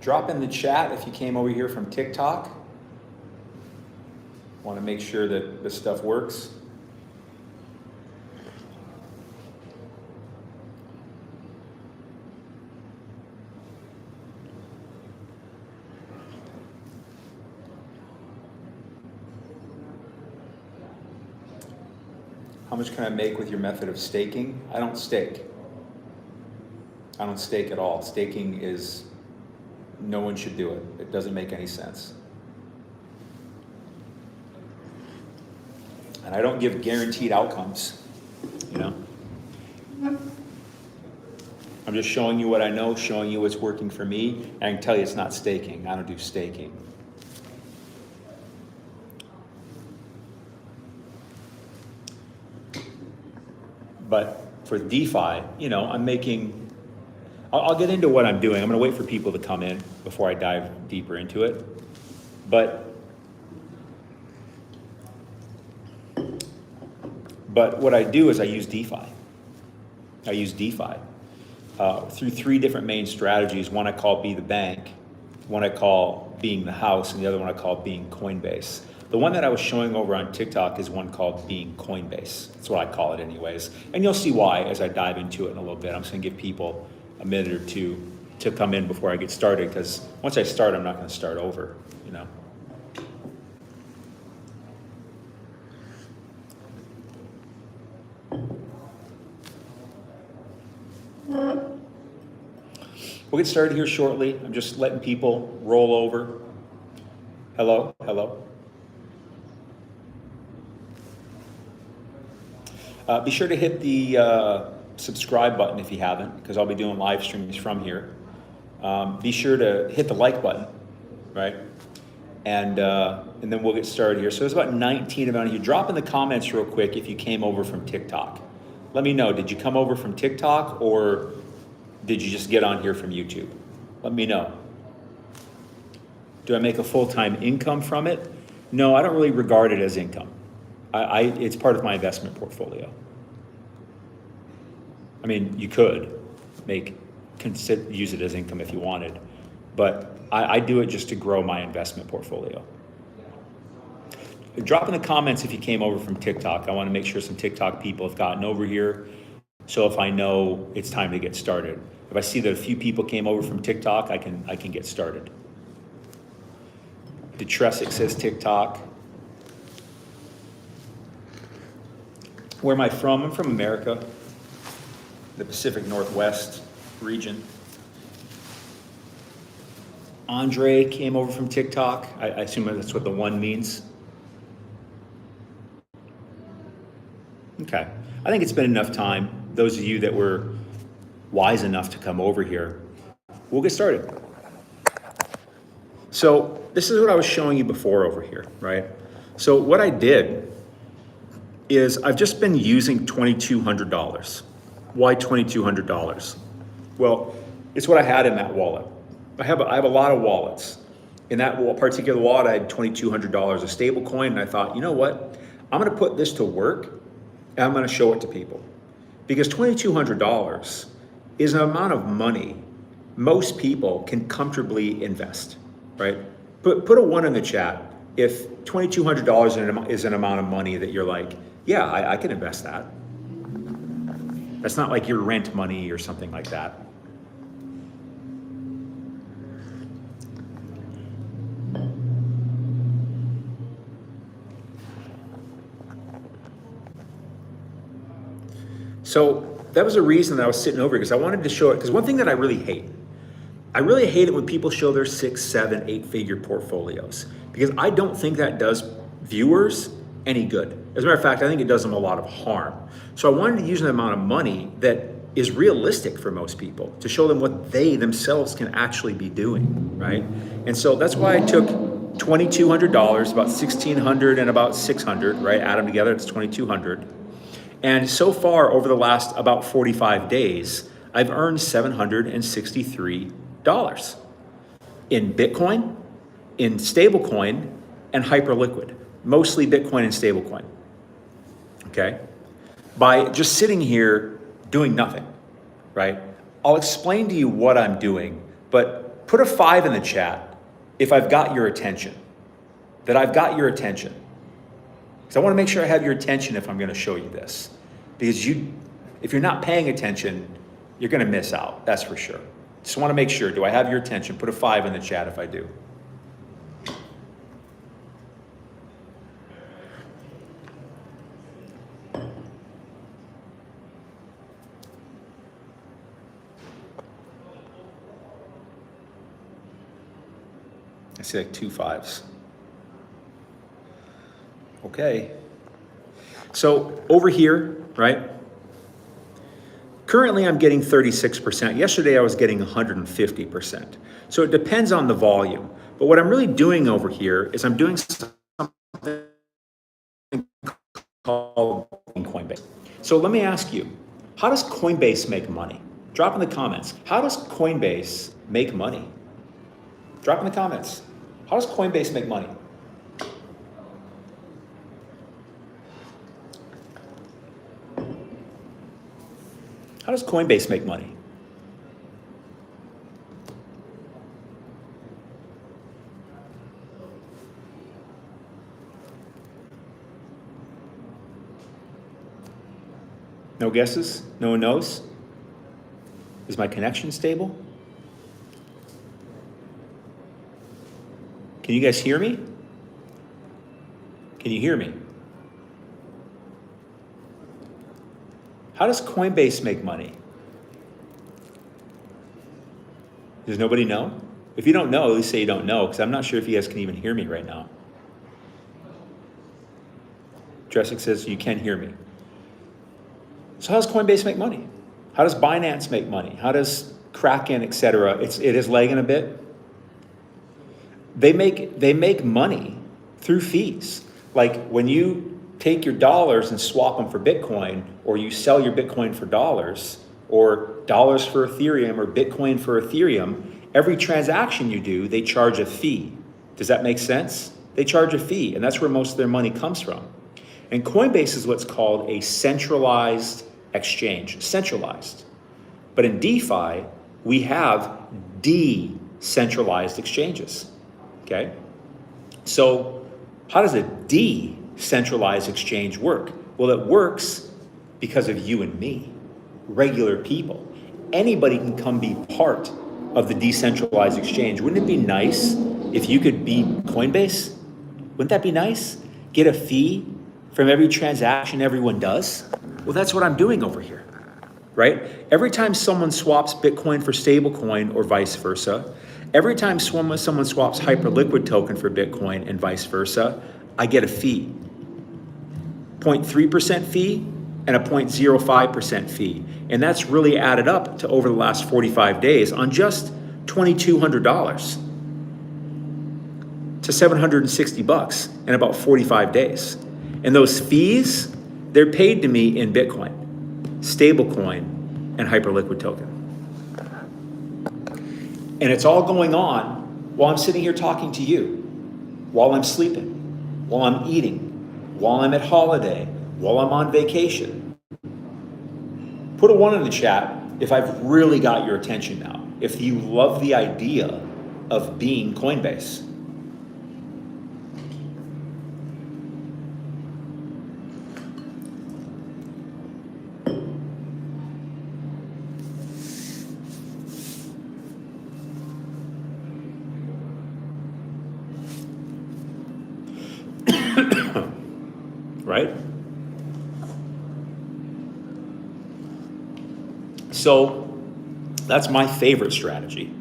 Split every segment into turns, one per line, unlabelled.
Drop in the chat if you came over here from TikTok. Want to make sure that this stuff works. How much can I make with your method of staking? I don't stake. I don't stake at all. Staking is, no one should do it. It doesn't make any sense. And I don't give guaranteed outcomes, you know? I'm just showing you what I know, showing you what's working for me, and I can tell you it's not staking. I don't do staking. But for DeFi, you know, I'm making, I'll get into what I'm doing. I'm gonna wait for people to come in before I dive deeper into it. But what I do is I use DeFi. I use DeFi through three different main strategies. One I call Be the Bank, one I call Being the House, and the other one I call Being Coinbase. The one that I was showing over on TikTok is one called Being Coinbase. That's what I call it anyways. And you'll see why as I dive into it in a little bit. I'm just gonna give people a minute or two to come in before I get started, because once I start, I'm not gonna start over, you know. We'll get started here shortly. I'm just letting people roll over. Hello, hello. Be sure to hit the subscribe button if you haven't, because I'll be doing live streams from here. Be sure to hit the like button, right? And then we'll get started here. So there's about 19 of you. Drop in the comments real quick if you came over from TikTok. Let me know, did you come over from TikTok or did you just get on here from YouTube? Let me know. Do I make a full-time income from it? No, I don't really regard it as income. It's part of my investment portfolio. I mean, you could use it as income if you wanted, but I do it just to grow my investment portfolio. Drop in the comments if you came over from TikTok. I want to make sure some TikTok people have gotten over here, so if I know it's time to get started. If I see that a few people came over from TikTok, I can get started. Detresic says TikTok. Where am I from? I'm from America, the Pacific Northwest region. Andre came over from TikTok. I assume that's what the one means. Okay, I think it's been enough time. Those of you that were wise enough to come over here, we'll get started. So this is what I was showing you before over here, right? So what I did is I've just been using $2,200. Why $2,200? Well, it's what I had in that wallet. I have a lot of wallets. In that particular wallet, I had $2,200 of stable coin, and I thought, you know what? I'm gonna put this to work, and I'm gonna show it to people. Because $2,200 is an amount of money most people can comfortably invest, right? Put a one in the chat if $2,200 is an amount of money that you're like, yeah, I can invest that. That's not like your rent money or something like that. So that was a reason that I was sitting over here, because I wanted to show it, because one thing that I really hate it when people show their 6, 7, 8-figure portfolios, because I don't think that does viewers any good. As a matter of fact, I think it does them a lot of harm. So I wanted to use an amount of money that is realistic for most people to show them what they themselves can actually be doing, right? And so that's why I took $2,200, about $1,600 and about $600, right? Add them together, it's $2,200. And so far over the last about 45 days, I've earned $763 in Bitcoin, in stablecoin, and hyperliquid, mostly Bitcoin and stablecoin, okay? By just sitting here doing nothing, right? I'll explain to you what I'm doing, but Put a 5 in the chat if I've got your attention, that I've got your attention. Because I want to make sure I have your attention if I'm going to show you this. Because if you're not paying attention, you're going to miss out, that's for sure. Just want to make sure, do I have your attention? Put a 5 in the chat if I do. I see like 2 5s. Okay. So over here, right? Currently I'm getting 36%. Yesterday I was getting 150%. So it depends on the volume. But what I'm really doing over here is I'm doing something called Coinbase. So let me ask you, how does Coinbase make money? Drop in the comments. How does Coinbase make money? Drop in the comments. How does Coinbase make money? How does Coinbase make money? No guesses? No one knows? Is my connection stable? Can you guys hear me? Can you hear me? How does Coinbase make money? Does nobody know? If you don't know, at least say you don't know, because I'm not sure if you guys can even hear me right now. Dressick says you can hear me. So how does Coinbase make money? How does Binance make money? How does Kraken, etc.? It is lagging a bit. They make money through fees. Like when you take your dollars and swap them for Bitcoin, or you sell your Bitcoin for dollars, or dollars for Ethereum, or Bitcoin for Ethereum, every transaction you do, they charge a fee. Does that make sense? They charge a fee, and that's where most of their money comes from. And Coinbase is what's called a centralized exchange, centralized. But in DeFi, we have decentralized exchanges, okay? So how does a decentralized exchange work? Well, it works because of you and me, regular people. Anybody can come be part of the decentralized exchange. Wouldn't it be nice if you could be Coinbase? Wouldn't that be nice? Get a fee from every transaction everyone does? Well, that's what I'm doing over here, right? Every time someone swaps Bitcoin for stablecoin or vice versa, every time someone swaps Hyperliquid token for Bitcoin and vice versa, I get a fee. 0.3% fee and a 0.05% fee. And that's really added up to over the last 45 days on just $2,200 to $760 in about 45 days. And those fees, they're paid to me in Bitcoin, stablecoin, and Hyperliquid token. And it's all going on while I'm sitting here talking to you, while I'm sleeping, while I'm eating, while I'm at holiday, while I'm on vacation. Put a 1 in the chat if I've really got your attention now, if you love the idea of being Coinbase. Right? So that's my favorite strategy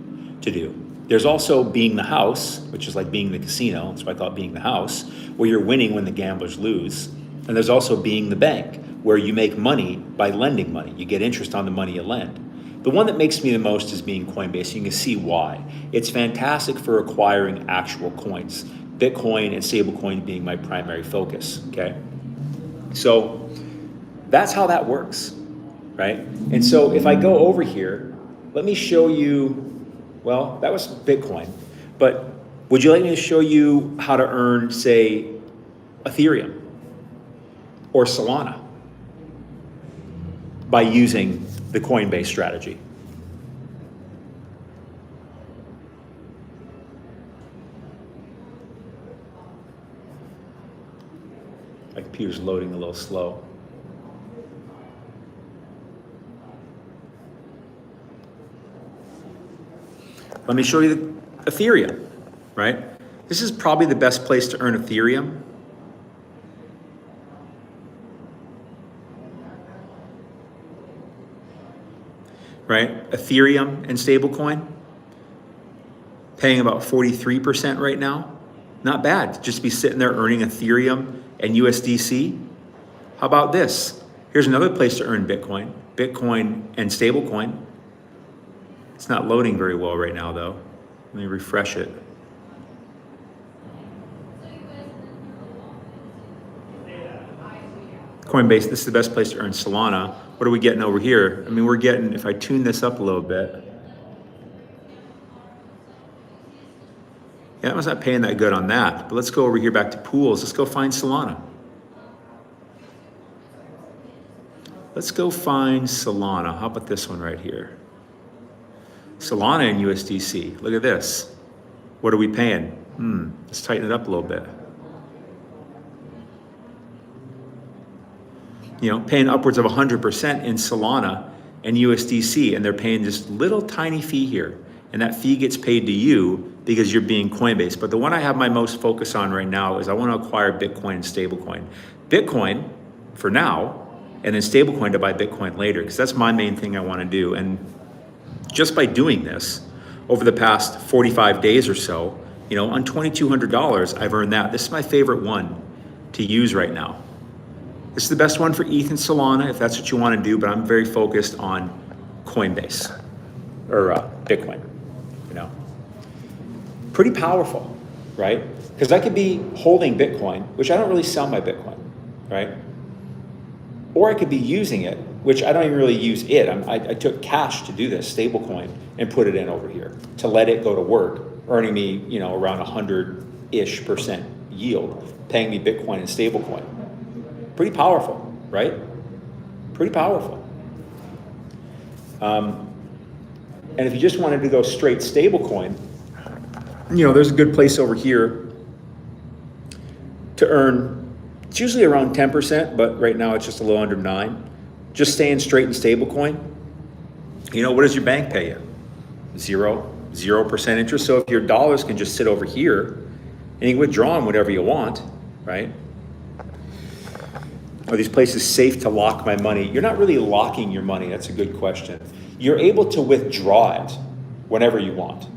to do. There's also being the house, which is like being the casino. That's why I thought being the house, where you're winning when the gamblers lose. And there's also being the bank, where you make money by lending money. You get interest on the money you lend. The one that makes me the most is being Coinbase. You can see why. It's fantastic for acquiring actual coins, Bitcoin and stablecoin being my primary focus, okay? So that's how that works, right? And so if I go over here, let me show you, well, that was Bitcoin, but would you like me to show you how to earn, say, Ethereum or Solana by using the Coinbase strategy? My computer's loading a little slow. Let me show you the Ethereum, right? This is probably the best place to earn Ethereum. Right? Ethereum and stablecoin, paying about 43% right now. Not bad, just be sitting there earning Ethereum and USDC. How about this? Here's another place to earn Bitcoin and stablecoin. It's not loading very well right now though. Let me refresh it. Coinbase, this is the best place to earn Solana. What are we getting over here? I mean, we're getting, if I tune this up a little bit, yeah, I was not paying that good on that. But let's go over here back to pools. Let's go find Solana. Let's go find Solana. How about this one right here? Solana and USDC. Look at this. What are we paying? Let's tighten it up a little bit. You know, paying upwards of 100% in Solana and USDC, and they're paying this little tiny fee here. And that fee gets paid to you because you're being Coinbase. But the one I have my most focus on right now is I want to acquire Bitcoin and stablecoin. Bitcoin for now, and then stablecoin to buy Bitcoin later, because that's my main thing I want to do. And just by doing this over the past 45 days or so, you know, on $2,200, I've earned that. This is my favorite one to use right now. This is the best one for ETH and Solana if that's what you want to do, but I'm very focused on Coinbase or Bitcoin, you know. Pretty powerful, right? Because I could be holding Bitcoin, which I don't really sell my Bitcoin, right? Or I could be using it, which I don't even really use it. I took cash to do this, stablecoin, and put it in over here to let it go to work, earning me, you know, around 100-ish% yield, paying me Bitcoin and stablecoin. Pretty powerful, right? Pretty powerful. And if you just wanted to go straight stablecoin, you know, there's a good place over here to earn. It's usually around 10%, but right now it's just a little under 9%. Just staying straight in stablecoin. You know, what does your bank pay you? 0% interest. So if your dollars can just sit over here and you can withdraw them whenever you want, right? Are these places safe to lock my money? You're not really locking your money. That's a good question. You're able to withdraw it whenever you want.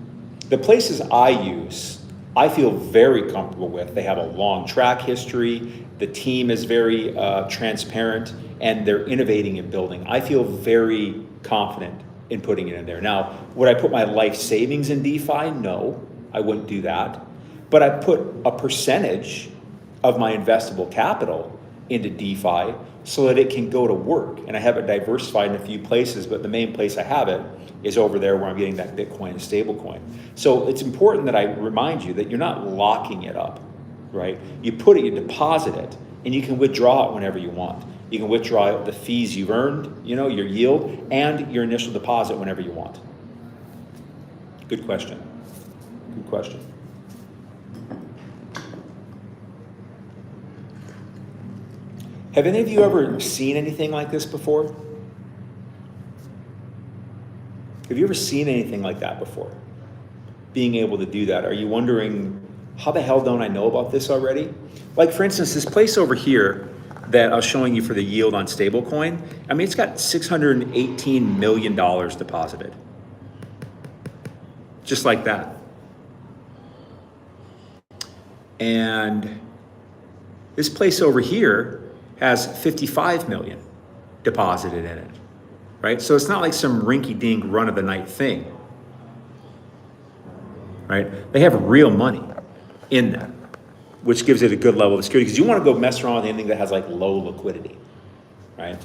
The places I use, I feel very comfortable with. They have a long track history. The team is very transparent, and they're innovating and building. I feel very confident in putting it in there. Now, would I put my life savings in DeFi? No, I wouldn't do that. But I put a percentage of my investable capital into DeFi so that it can go to work. And I have it diversified in a few places, but the main place I have it is over there where I'm getting that Bitcoin and stablecoin. So it's important that I remind you that you're not locking it up, right? You put it, you deposit it, and you can withdraw it whenever you want. You can withdraw the fees you've earned, you know, your yield, and your initial deposit whenever you want. Good question. Good question. Have any of you ever seen anything like this before? Have you ever seen anything like that before? Being able to do that. Are you wondering, how the hell don't I know about this already? Like, for instance, this place over here that I was showing you for the yield on stablecoin, I mean, it's got $618 million deposited. Just like that. And this place over here has 55 million deposited in it, right? So it's not like some rinky-dink run-of-the-night thing, right? They have real money in them, which gives it a good level of security, because you want to go mess around with anything that has like low liquidity, right?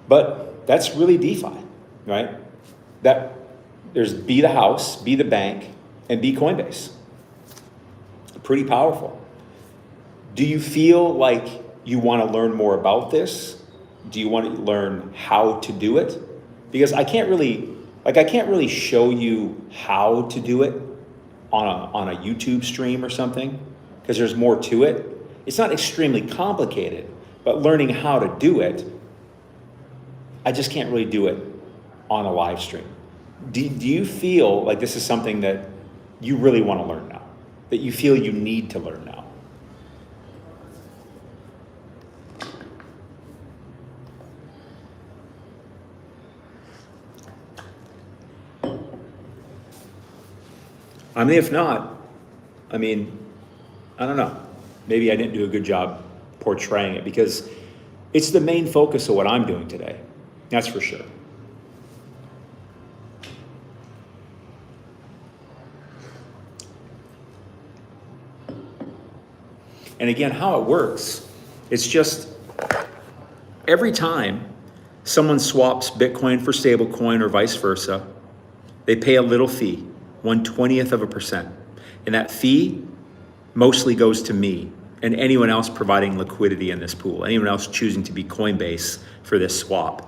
But that's really DeFi, right? That there's be the house, be the bank, and be Coinbase. Pretty powerful. Do you feel like you want to learn more about this? Do you want to learn how to do it? Because I can't really show you how to do it on a YouTube stream or something, because there's more to it. It's not extremely complicated, but learning how to do it, I just can't really do it on a live stream. Do you feel like this is something that you really want to learn now, that you feel you need to learn now? I mean, if not, I don't know. Maybe I didn't do a good job portraying it, because it's the main focus of what I'm doing today. That's for sure. And again, how it works, it's just every time someone swaps Bitcoin for stablecoin or vice versa, they pay a little fee, 1/20%. And that fee mostly goes to me and anyone else providing liquidity in this pool, anyone else choosing to be Coinbase for this swap.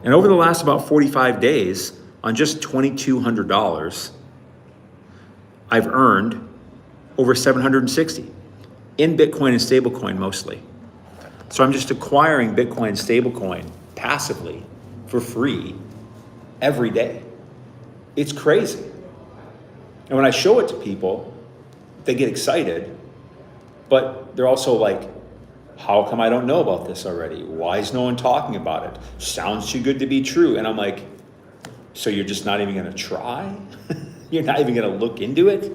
And over the last about 45 days, on just $2,200, I've earned over 760 in Bitcoin and stablecoin mostly. So I'm just acquiring Bitcoin and stablecoin passively for free every day. It's crazy. And when I show it to people, they get excited, but they're also like, how come I don't know about this already? Why is no one talking about it? Sounds too good to be true. And I'm like, so you're just not even gonna try? You're not even gonna look into it?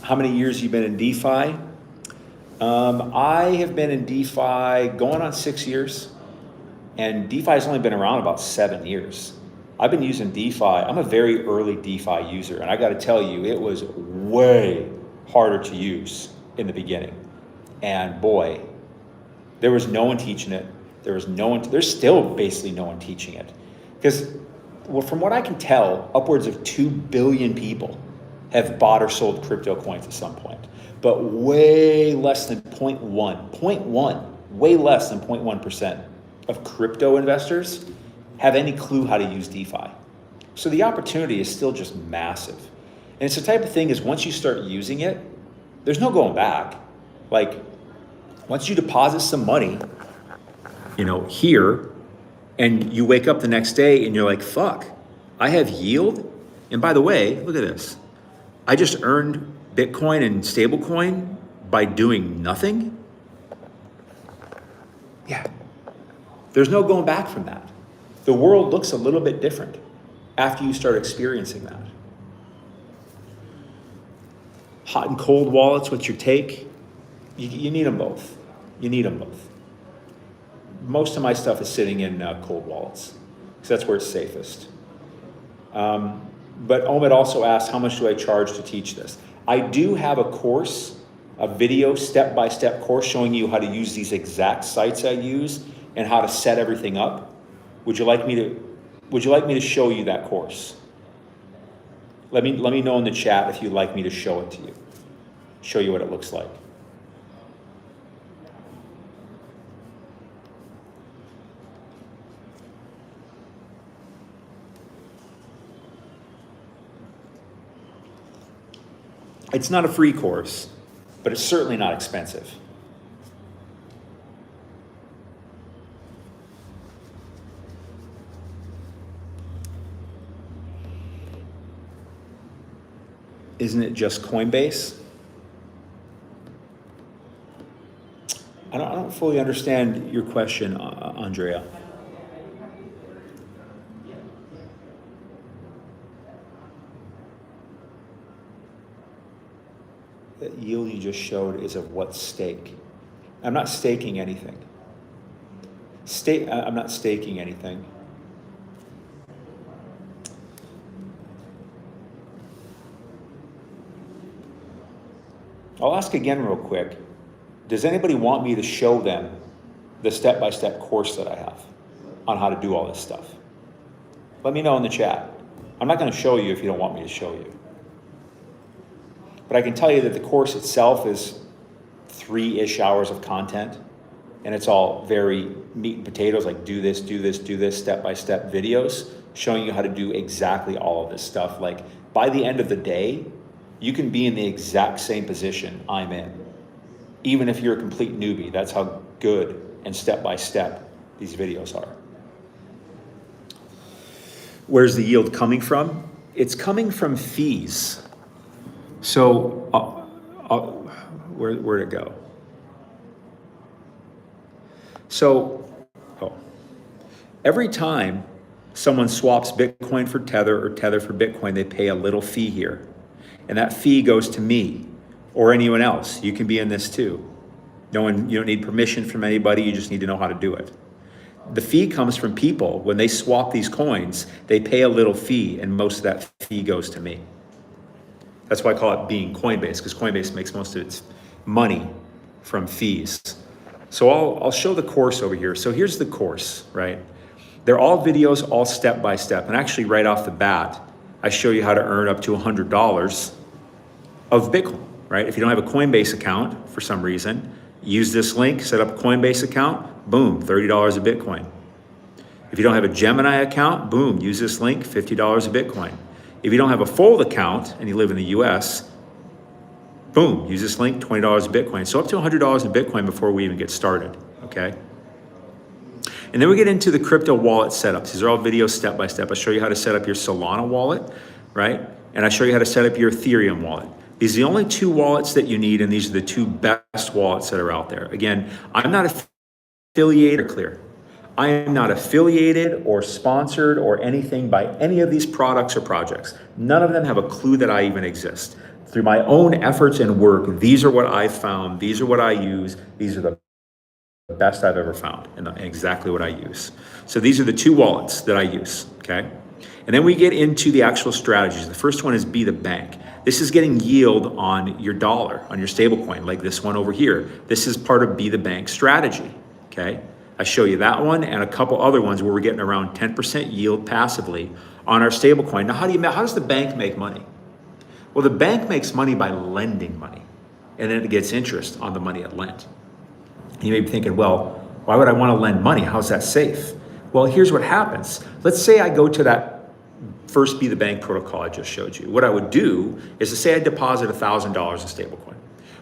How many years have you been in DeFi? I have been in DeFi going on 6 years, and DeFi has only been around about 7 years. I've been using DeFi. I'm a very early DeFi user, and I got to tell you, it was way harder to use in the beginning. And boy, there was no one teaching it. There's still basically no one teaching it. Because, well, from what I can tell, upwards of 2 billion people have bought or sold crypto coins at some point. But way less than 0.1, way less than 0.1% of crypto investors have any clue how to use DeFi. So the opportunity is still just massive. And it's the type of thing is once you start using it, there's no going back. Like once you deposit some money, here, and you wake up the next day and you're like, fuck, I have yield. And by the way, look at this. I just earned Bitcoin and stablecoin by doing nothing. Yeah. There's no going back from that. The world looks a little bit different after you start experiencing that. Hot and cold wallets, what's your take? You need them both. You need them both. Most of my stuff is sitting in cold wallets, because that's where it's safest. But Omid also asked, how much do I charge to teach this? I do have a course, a video step-by-step course showing you how to use these exact sites I use and how to set everything up. Would you like me to show you that course? Let me know in the chat if you'd like me to show it to you. Show you what it looks like. It's not a free course, but it's certainly not expensive. Isn't it just Coinbase? I don't fully understand your question, Andrea. The yield you just showed is of what stake? I'm not staking anything. I'm not staking anything. I'll ask again real quick. Does anybody want me to show them the step-by-step course that I have on how to do all this stuff? Let me know in the chat. I'm not going to show you if you don't want me to show you. But I can tell you that the course itself is 3-ish hours of content, and it's all very meat and potatoes, like do this, step-by-step videos, showing you how to do exactly all of this stuff. Like by the end of the day, you can be in the exact same position I'm in. even if you're a complete newbie. That's how good and step-by-step these videos are. Where's the yield coming from? It's coming from fees. So, where'd it go? So, every time someone swaps Bitcoin for Tether or Tether for Bitcoin, they pay a little fee here. And that fee goes to me or anyone else. You can be in this too. You don't need permission from anybody, you just need to know how to do it. The fee comes from people. When they swap these coins, they pay a little fee, and most of that fee goes to me. That's why I call it being Coinbase, because Coinbase makes most of its money from fees. So I'll show the course over here. So here's the course, right? They're all videos, all step by step. And actually right off the bat, I show you how to earn up to $100 of Bitcoin, right? If you don't have a Coinbase account for some reason, use this link, set up a Coinbase account, boom, $30 of Bitcoin. If you don't have a Gemini account, boom, use this link, $50 of Bitcoin. If you don't have a Fold account and you live in the US, boom, use this link, $20 of Bitcoin. So up to $100 of Bitcoin before we even get started, okay? And then we get into the crypto wallet setups. These are all videos step by step. I show you how to set up your Solana wallet, right? And I show you how to set up your Ethereum wallet. These are the only two wallets that you need, and these are the two best wallets that are out there. Again, I'm not affiliated or clear. I am not affiliated or sponsored or anything by any of these products or projects. None of them have a clue that I even exist. Through my own efforts and work, these are what I've found. These are what I use. These are the best I've ever found and exactly what I use. So these are the two wallets that I use, okay? And then we get into the actual strategies. The first one is Be the Bank. This is getting yield on your dollar, on your stablecoin, like this one over here. This is part of Be the Bank strategy, okay? I show you that one and a couple other ones where we're getting around 10% yield passively on our stablecoin. Now, how does the bank make money? Well, the bank makes money by lending money, and then it gets interest on the money it lent. You may be thinking, well, why would I want to lend money? How's that safe? Well, here's what happens. Let's say I go to that first Be the Bank protocol I just showed you. What I would do is to say I deposit $1,000 in stablecoin.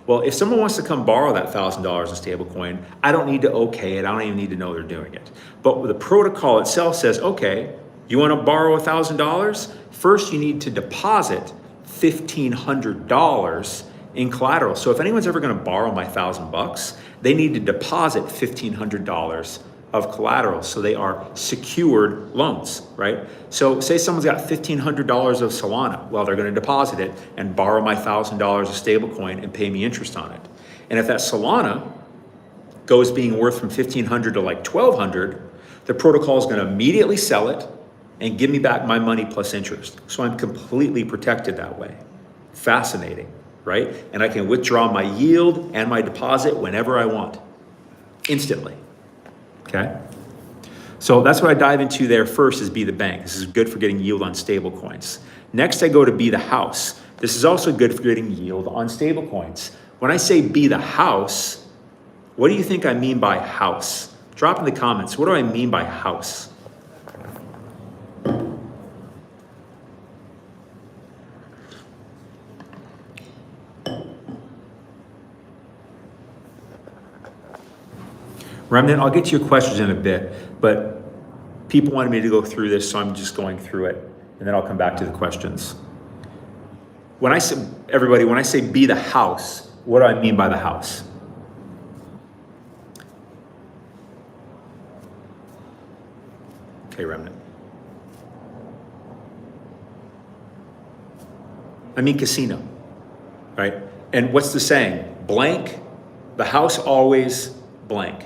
Well, if someone wants to come borrow that $1,000 in stablecoin, I don't need to okay it. I don't even need to know they're doing it. But the protocol itself says, okay, you want to borrow $1,000? First, you need to deposit $1,500 in collateral. So if anyone's ever going to borrow my $1,000, they need to deposit $1,500 of collateral. So they are secured loans, right? So say someone's got $1,500 of Solana. Well, they're going to deposit it and borrow my $1,000 of stablecoin and pay me interest on it. And if that Solana goes being worth from $1,500 to like $1,200, the protocol is going to immediately sell it and give me back my money plus interest. So I'm completely protected that way. Fascinating, right? And I can withdraw my yield and my deposit whenever I want, instantly, okay? So that's what I dive into there first is Be the Bank. This is good for getting yield on stable coins. Next, I go to Be the House. This is also good for getting yield on stable coins. When I say Be the House, what do you think I mean by house? Drop in the comments, what do I mean by house? Remnant, I'll get to your questions in a bit, but people wanted me to go through this, so I'm just going through it, and then I'll come back to the questions. When I say, everybody, when I say Be the House, what do I mean by the house? Okay, Remnant. I mean casino, right? And what's the saying? Blank, the house always blank.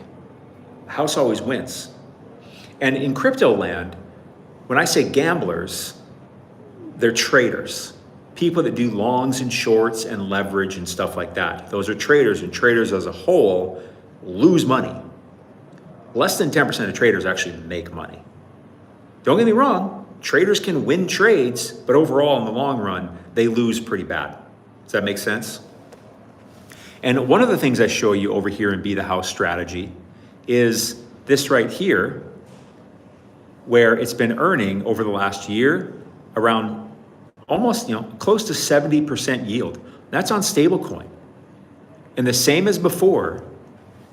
The house always wins. And in crypto land, when I say gamblers, they're traders. People that do longs and shorts and leverage and stuff like that. Those are traders, and traders as a whole lose money. Less than 10% of traders actually make money. Don't get me wrong, traders can win trades, but overall in the long run, they lose pretty bad. Does that make sense? And one of the things I show you over here in Be the House strategy is this right here, where it's been earning over the last year around almost, close to 70% yield. That's on stablecoin. And the same as before,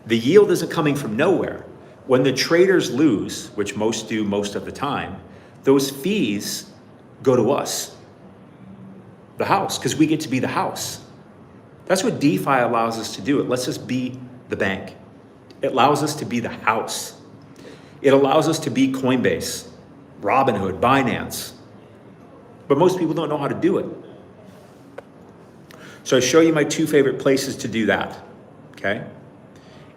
the yield isn't coming from nowhere. When the traders lose, which most do most of the time, those fees go to us, the house, because we get to be the house. That's what DeFi allows us to do. It lets us be the bank. It allows us to be the house. It allows us to be Coinbase, Robinhood, Binance. But most people don't know how to do it. So I show you my 2 favorite places to do that, okay?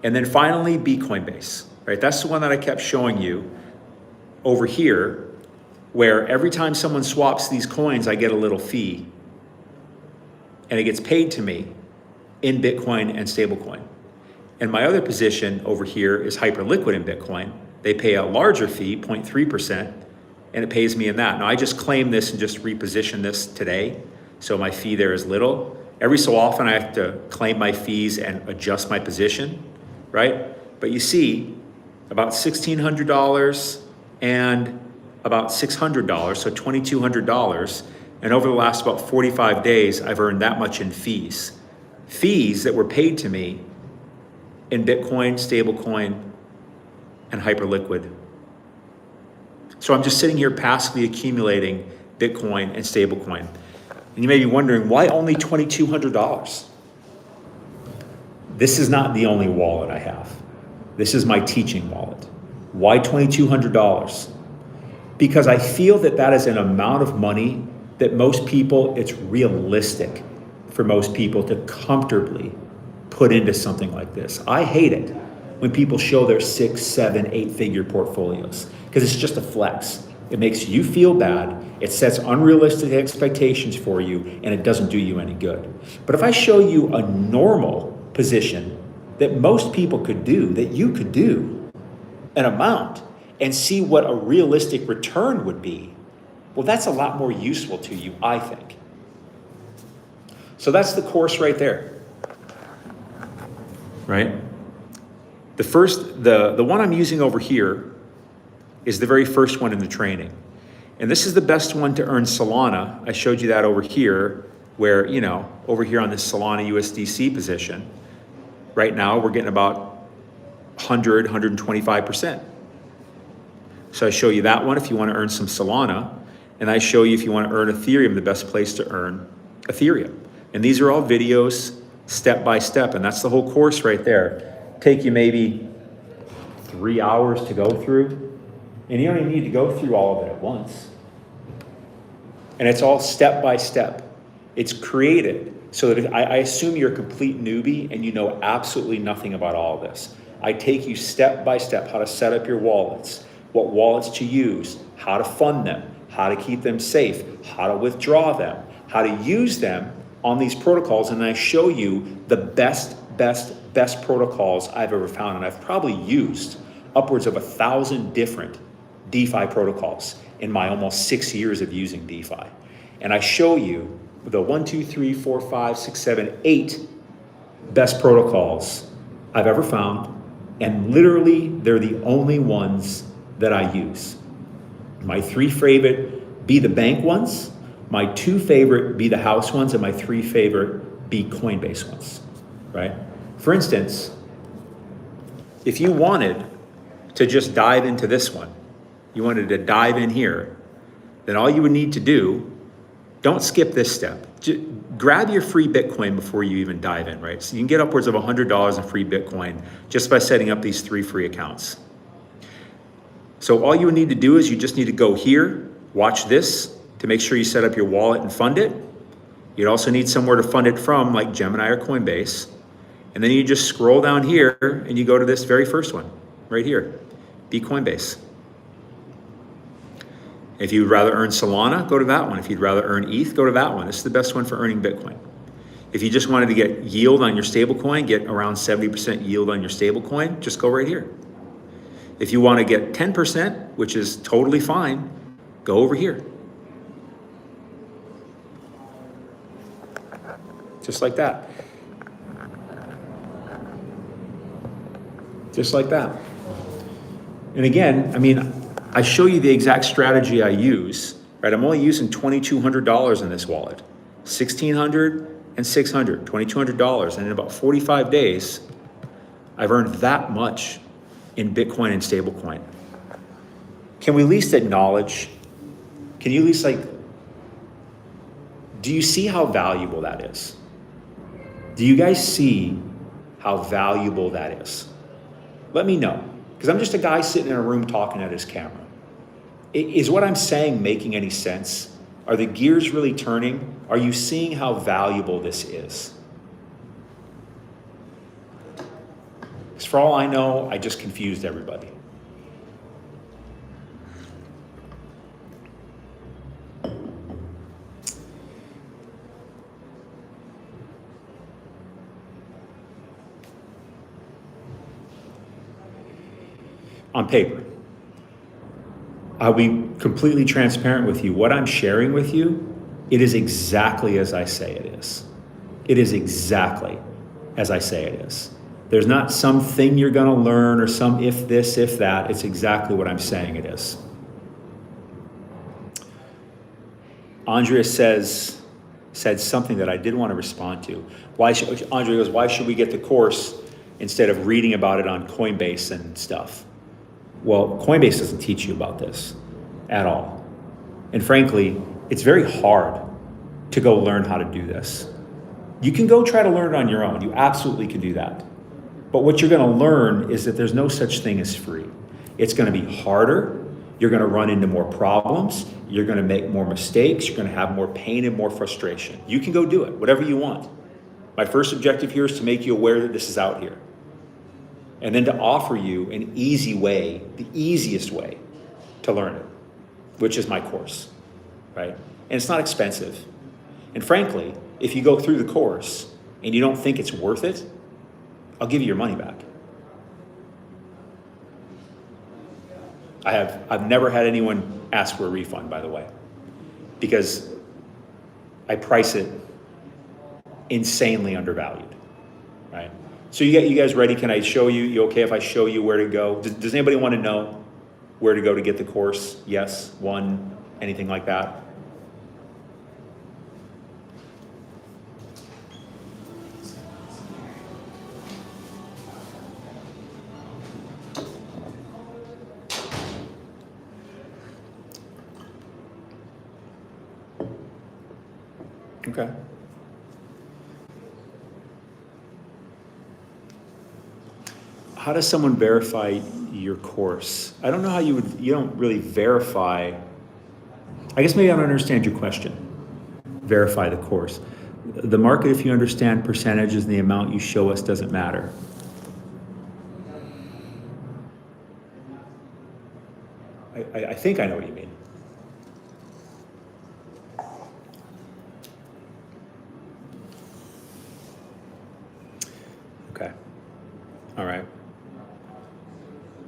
And then finally, be Coinbase, right? That's the one that I kept showing you over here, where every time someone swaps these coins, I get a little fee. And it gets paid to me in Bitcoin and stablecoin. And my other position over here is Hyperliquid in Bitcoin. They pay a larger fee, 0.3%, and it pays me in that. Now I just claim this and just reposition this today, so my fee there is little. Every so often I have to claim my fees and adjust my position, right? But you see, about $1,600 and about $600, so $2,200. And over the last about 45 days, I've earned that much in fees. Fees that were paid to me in Bitcoin, stablecoin, and Hyperliquid. So I'm just sitting here passively accumulating Bitcoin and stablecoin. And you may be wondering, why only $2,200? This is not the only wallet I have. This is my teaching wallet. Why $2,200? Because I feel that that is an amount of money that most people, it's realistic for most people to comfortably put into something like this. I hate it when people show their 6, 7, 8-figure portfolios, because it's just a flex. It makes you feel bad, it sets unrealistic expectations for you, and it doesn't do you any good. But if I show you a normal position that most people could do, that you could do, an amount, and see what a realistic return would be, well, that's a lot more useful to you, I think. So that's the course right there, right? The one I'm using over here is the very first one in the training. And this is the best one to earn Solana. I showed you that over here, where, you know, over here on this Solana USDC position, right now we're getting about 100, 125%. So I show you that one if you want to earn some Solana, and I show you if you want to earn Ethereum, the best place to earn Ethereum. And these are all videos step by step, and that's the whole course right there. Take you maybe 3 hours to go through, and you don't even need to go through all of it at once. And it's all step by step. It's created so that I assume you're a complete newbie and you know absolutely nothing about all of this. I take you step by step how to set up your wallets, what wallets to use, how to fund them, how to keep them safe, how to withdraw them, how to use them on these protocols, and I show you the best protocols I've ever found. And I've probably used upwards of 1,000 different DeFi protocols in my almost 6 years of using DeFi. And I show you the 1, 2, 3, 4, 5, 6, 7, 8 best protocols I've ever found. And literally, they're the only ones that I use. My 3 favorite be the bank ones, my 2 favorite be the house ones, and my 3 favorite be Coinbase ones, right? For instance, if you wanted to just dive into this one, you wanted to dive in here, then all you would need to do, don't skip this step. Just grab your free Bitcoin before you even dive in, right? So you can get upwards of $100 in free Bitcoin just by setting up these 3 free accounts. So all you would need to do is you just need to go here, watch this to make sure you set up your wallet and fund it. You'd also need somewhere to fund it from, like Gemini or Coinbase. And then you just scroll down here and you go to this very first one right here, be Coinbase. If you'd rather earn Solana, go to that one. If you'd rather earn ETH, go to that one. This is the best one for earning Bitcoin. If you just wanted to get yield on your stablecoin, get around 70% yield on your stablecoin, just go right here. If you want to get 10%, which is totally fine, go over here. Just like that. Just like that. And again, I mean, I show you the exact strategy I use, right? I'm only using $2,200 in this wallet. $1,600 and $600, $2,200. And in about 45 days, I've earned that much in Bitcoin and stablecoin. Can we at least acknowledge, can you at least do you see how valuable that is? Do you guys see how valuable that is? Let me know, because I'm just a guy sitting in a room talking at his camera. Is what I'm saying making any sense? Are the gears really turning? Are you seeing how valuable this is? Because for all I know, I just confused everybody. On paper, I'll be completely transparent with you. What I'm sharing with you, it is exactly as I say it is. It is exactly as I say it is. There's not something you're going to learn or some if this, if that. It's exactly what I'm saying it is. Andrea said something that I did want to respond to. Andrea goes, why should we get the course instead of reading about it on Coinbase and stuff? Well, Coinbase doesn't teach you about this at all. And frankly, it's very hard to go learn how to do this. You can go try to learn it on your own. You absolutely can do that. But what you're going to learn is that there's no such thing as free. It's going to be harder. You're going to run into more problems. You're going to make more mistakes. You're going to have more pain and more frustration. You can go do it, whatever you want. My first objective here is to make you aware that this is out here. And then to offer you an easy way, the easiest way to learn it, which is my course, right? And it's not expensive. And frankly, if you go through the course and you don't think it's worth it, I'll give you your money back. I've never had anyone ask for a refund, by the way, because I price it insanely undervalued, right? So you guys ready? Can I show you? You okay if I show you where to go? Does anybody want to know where to go to get the course? Yes, one, anything like that? Okay. How does someone verify your course? I don't know how you don't really verify. I guess maybe I don't understand your question. Verify the course. The market, if you understand percentages and the amount you show us, doesn't matter. I think I know what you mean. Okay. All right.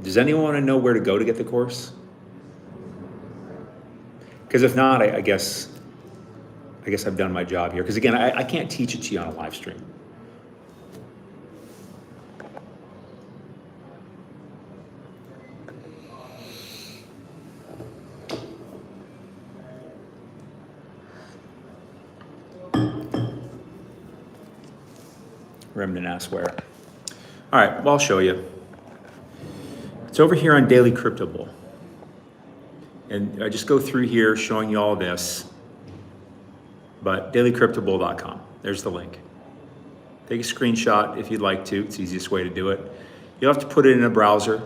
Does anyone want to know where to go to get the course? Because if not, I guess I've done my job here. Because again, I can't teach it to you on a live stream. Remnant asks where. All right, well, I'll show you. It's over here on Daily Crypto Bull. And I just go through here showing you all this. But dailycryptobull.com, there's the link. Take a screenshot if you'd like to. It's the easiest way to do it. You'll have to put it in a browser.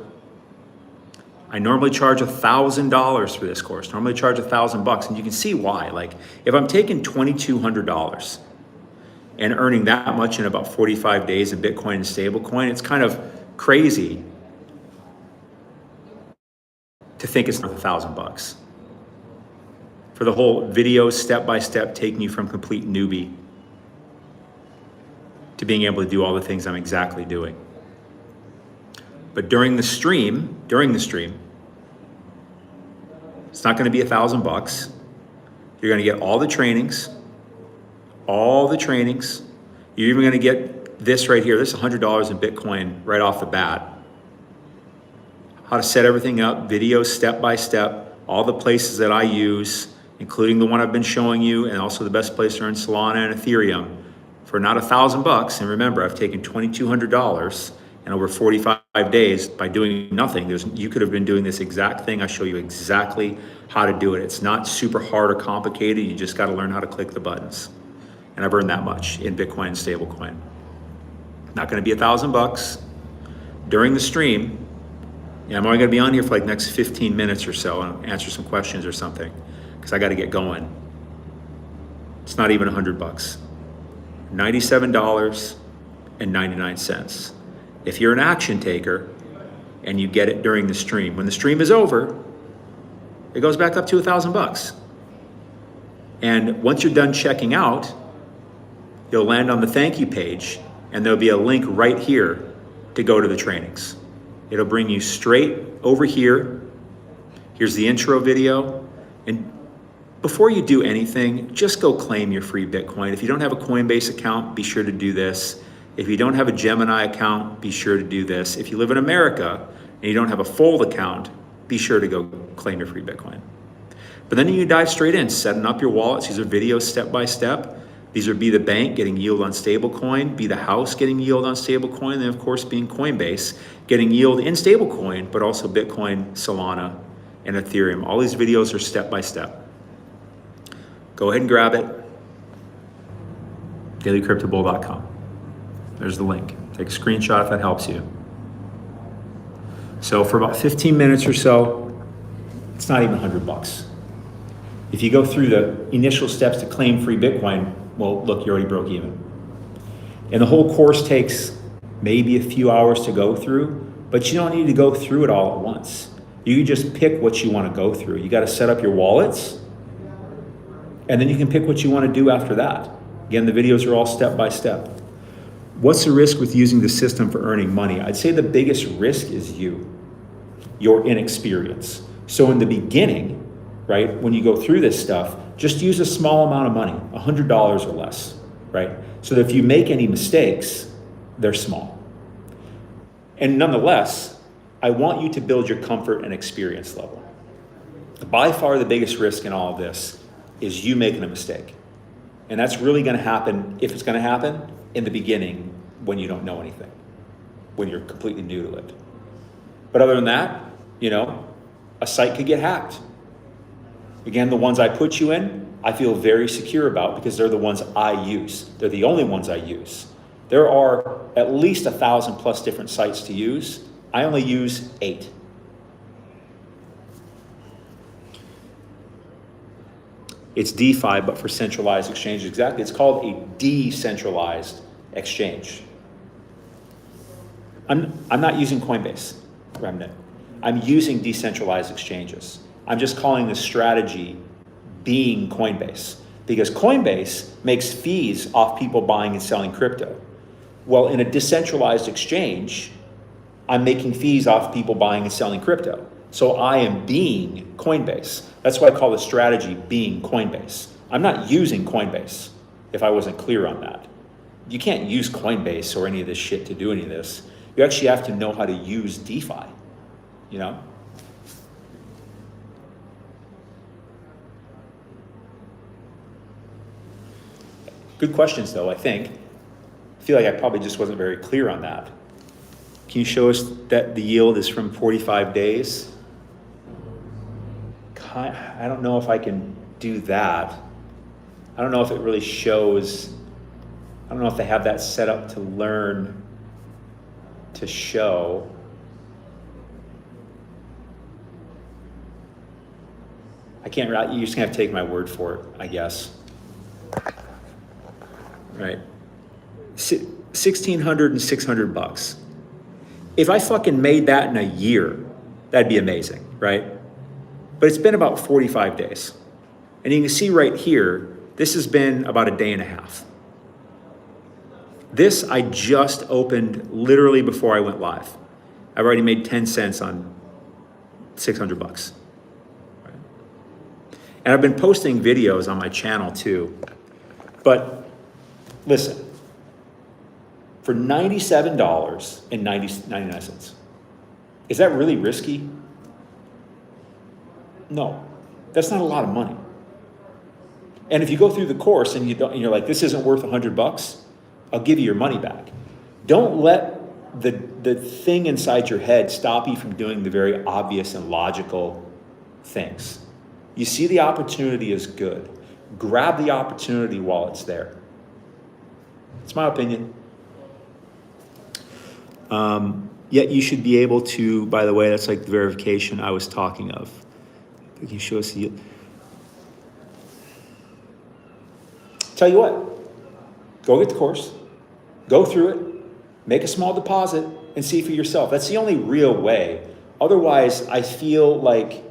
I normally charge $1,000 for this course. Normally charge $1,000, and you can see why. Like, if I'm taking $2,200 and earning that much in about 45 days in Bitcoin and stablecoin, it's kind of crazy to think it's worth $1,000. For the whole video, step-by-step, taking you from complete newbie to being able to do all the things I'm exactly doing. But during the stream, it's not going to be $1,000. You're going to get all the trainings. You're even going to get this right here. This is $100 in Bitcoin right off the bat. How to set everything up, videos step by step, all the places that I use, including the one I've been showing you, and also the best place to earn Solana and Ethereum. for not $1,000, and remember, I've taken $2,200 and over 45 days by doing nothing. You could have been doing this exact thing. I show you exactly how to do it. It's not super hard or complicated. You just got to learn how to click the buttons. And I've earned that much in Bitcoin and stablecoin. Not going to be $1,000 during the stream. Yeah, I'm only going to be on here for like next 15 minutes or so and answer some questions or something because I got to get going. It's not even $100. $97.99. If you're an action taker and you get it during the stream, when the stream is over, it goes back up to $1,000. And once you're done checking out, you'll land on the thank you page and there'll be a link right here to go to the trainings. It'll bring you straight over here. Here's the intro video. And before you do anything, just go claim your free Bitcoin. If you don't have a Coinbase account, be sure to do this. If you don't have a Gemini account, be sure to do this. If you live in America and you don't have a Fold account, be sure to go claim your free Bitcoin. But then you dive straight in, setting up your wallets. These are videos step by step. These are Be the Bank, getting yield on stablecoin, Be the House, getting yield on stablecoin, and of course being Coinbase, getting yield in stablecoin, but also Bitcoin, Solana, and Ethereum. All these videos are step by step. Go ahead and grab it. dailycryptobull.com. There's the link. Take a screenshot if that helps you. So for about 15 minutes or so, it's not even $100. If you go through the initial steps to claim free Bitcoin, well, look, you already broke even. And the whole course takes maybe a few hours to go through, but you don't need to go through it all at once. You can just pick what you want to go through. You got to set up your wallets, and then you can pick what you want to do after that. Again, the videos are all step by step. What's the risk with using the system for earning money? I'd say the biggest risk is your inexperience. So in the beginning, right, when you go through this stuff, just use a small amount of money, $100 or less, right? So that if you make any mistakes, they're small. And nonetheless, I want you to build your comfort and experience level. By far the biggest risk in all of this is you making a mistake. And that's really going to happen, if it's going to happen, in the beginning when you don't know anything, when you're completely new to it. But other than that, a site could get hacked. Again, the ones I put you in, I feel very secure about because they're the ones I use. They're the only ones I use. There are at least 1,000 plus different sites to use. I only use 8. It's DeFi, but for centralized exchanges. Exactly. It's called a decentralized exchange. I'm not using Coinbase, Remnant. I'm using decentralized exchanges. I'm just calling the strategy being Coinbase because Coinbase makes fees off people buying and selling crypto. Well, in a decentralized exchange, I'm making fees off people buying and selling crypto. So I am being Coinbase. That's why I call the strategy being Coinbase. I'm not using Coinbase, if I wasn't clear on that. You can't use Coinbase or any of this shit to do any of this. You actually have to know how to use DeFi, Good questions, though, I think. I feel like I probably just wasn't very clear on that. Can you show us that the yield is from 45 days? I don't know if I can do that. I don't know if it really shows. I don't know if they have that set up to learn to show. I can't, you're just gonna have to take my word for it, I guess. Right? $1,600 and $600. If I fucking made that in a year, that'd be amazing, right? But it's been about 45 days. And you can see right here, this has been about a day and a half. This I just opened literally before I went live. I've already made 10 cents on $600. Right? And I've been posting videos on my channel too. But listen, for $97.99, is that really risky? No, that's not a lot of money. And if you go through the course and you're like, this isn't worth $100, I'll give you your money back. Don't let the thing inside your head stop you from doing the very obvious and logical things. You see the opportunity is good. Grab the opportunity while it's there. It's my opinion. Yet you should be able to, by the way, that's like the verification I was talking of. Can you show us the... Tell you what, go get the course, go through it, make a small deposit, and see for yourself. That's the only real way. Otherwise, I feel like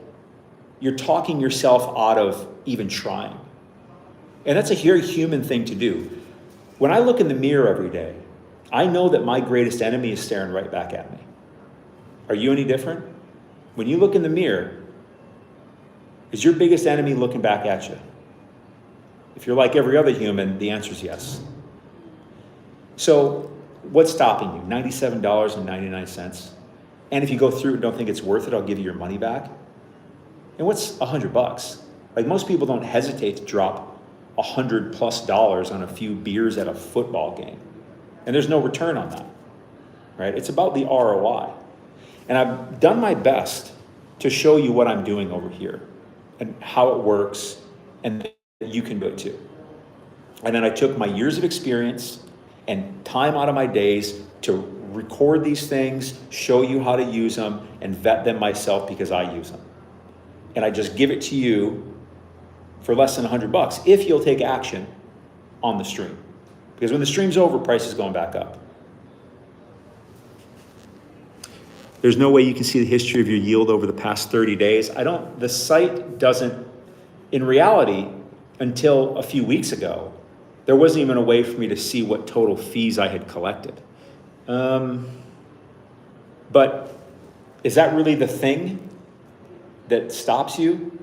you're talking yourself out of even trying. And that's a very human thing to do. When I look in the mirror every day, I know that my greatest enemy is staring right back at me. Are you any different? When you look in the mirror, is your biggest enemy looking back at you? If you're like every other human, the answer is yes. So what's stopping you? $97.99. And if you go through and don't think it's worth it, I'll give you your money back. And what's $100? Like, most people don't hesitate to drop $100+ on a few beers at a football game. And there's no return on that, right? It's about the ROI. And I've done my best to show you what I'm doing over here and how it works, and you can do it too. And then I took my years of experience and time out of my days to record these things, show you how to use them, and vet them myself because I use them. And I just give it to you for less than $100 if you'll take action on the stream. Because when the stream's over, price is going back up. There's no way you can see the history of your yield over the past 30 days. The site doesn't, in reality, until a few weeks ago, there wasn't even a way for me to see what total fees I had collected. But is that really the thing that stops you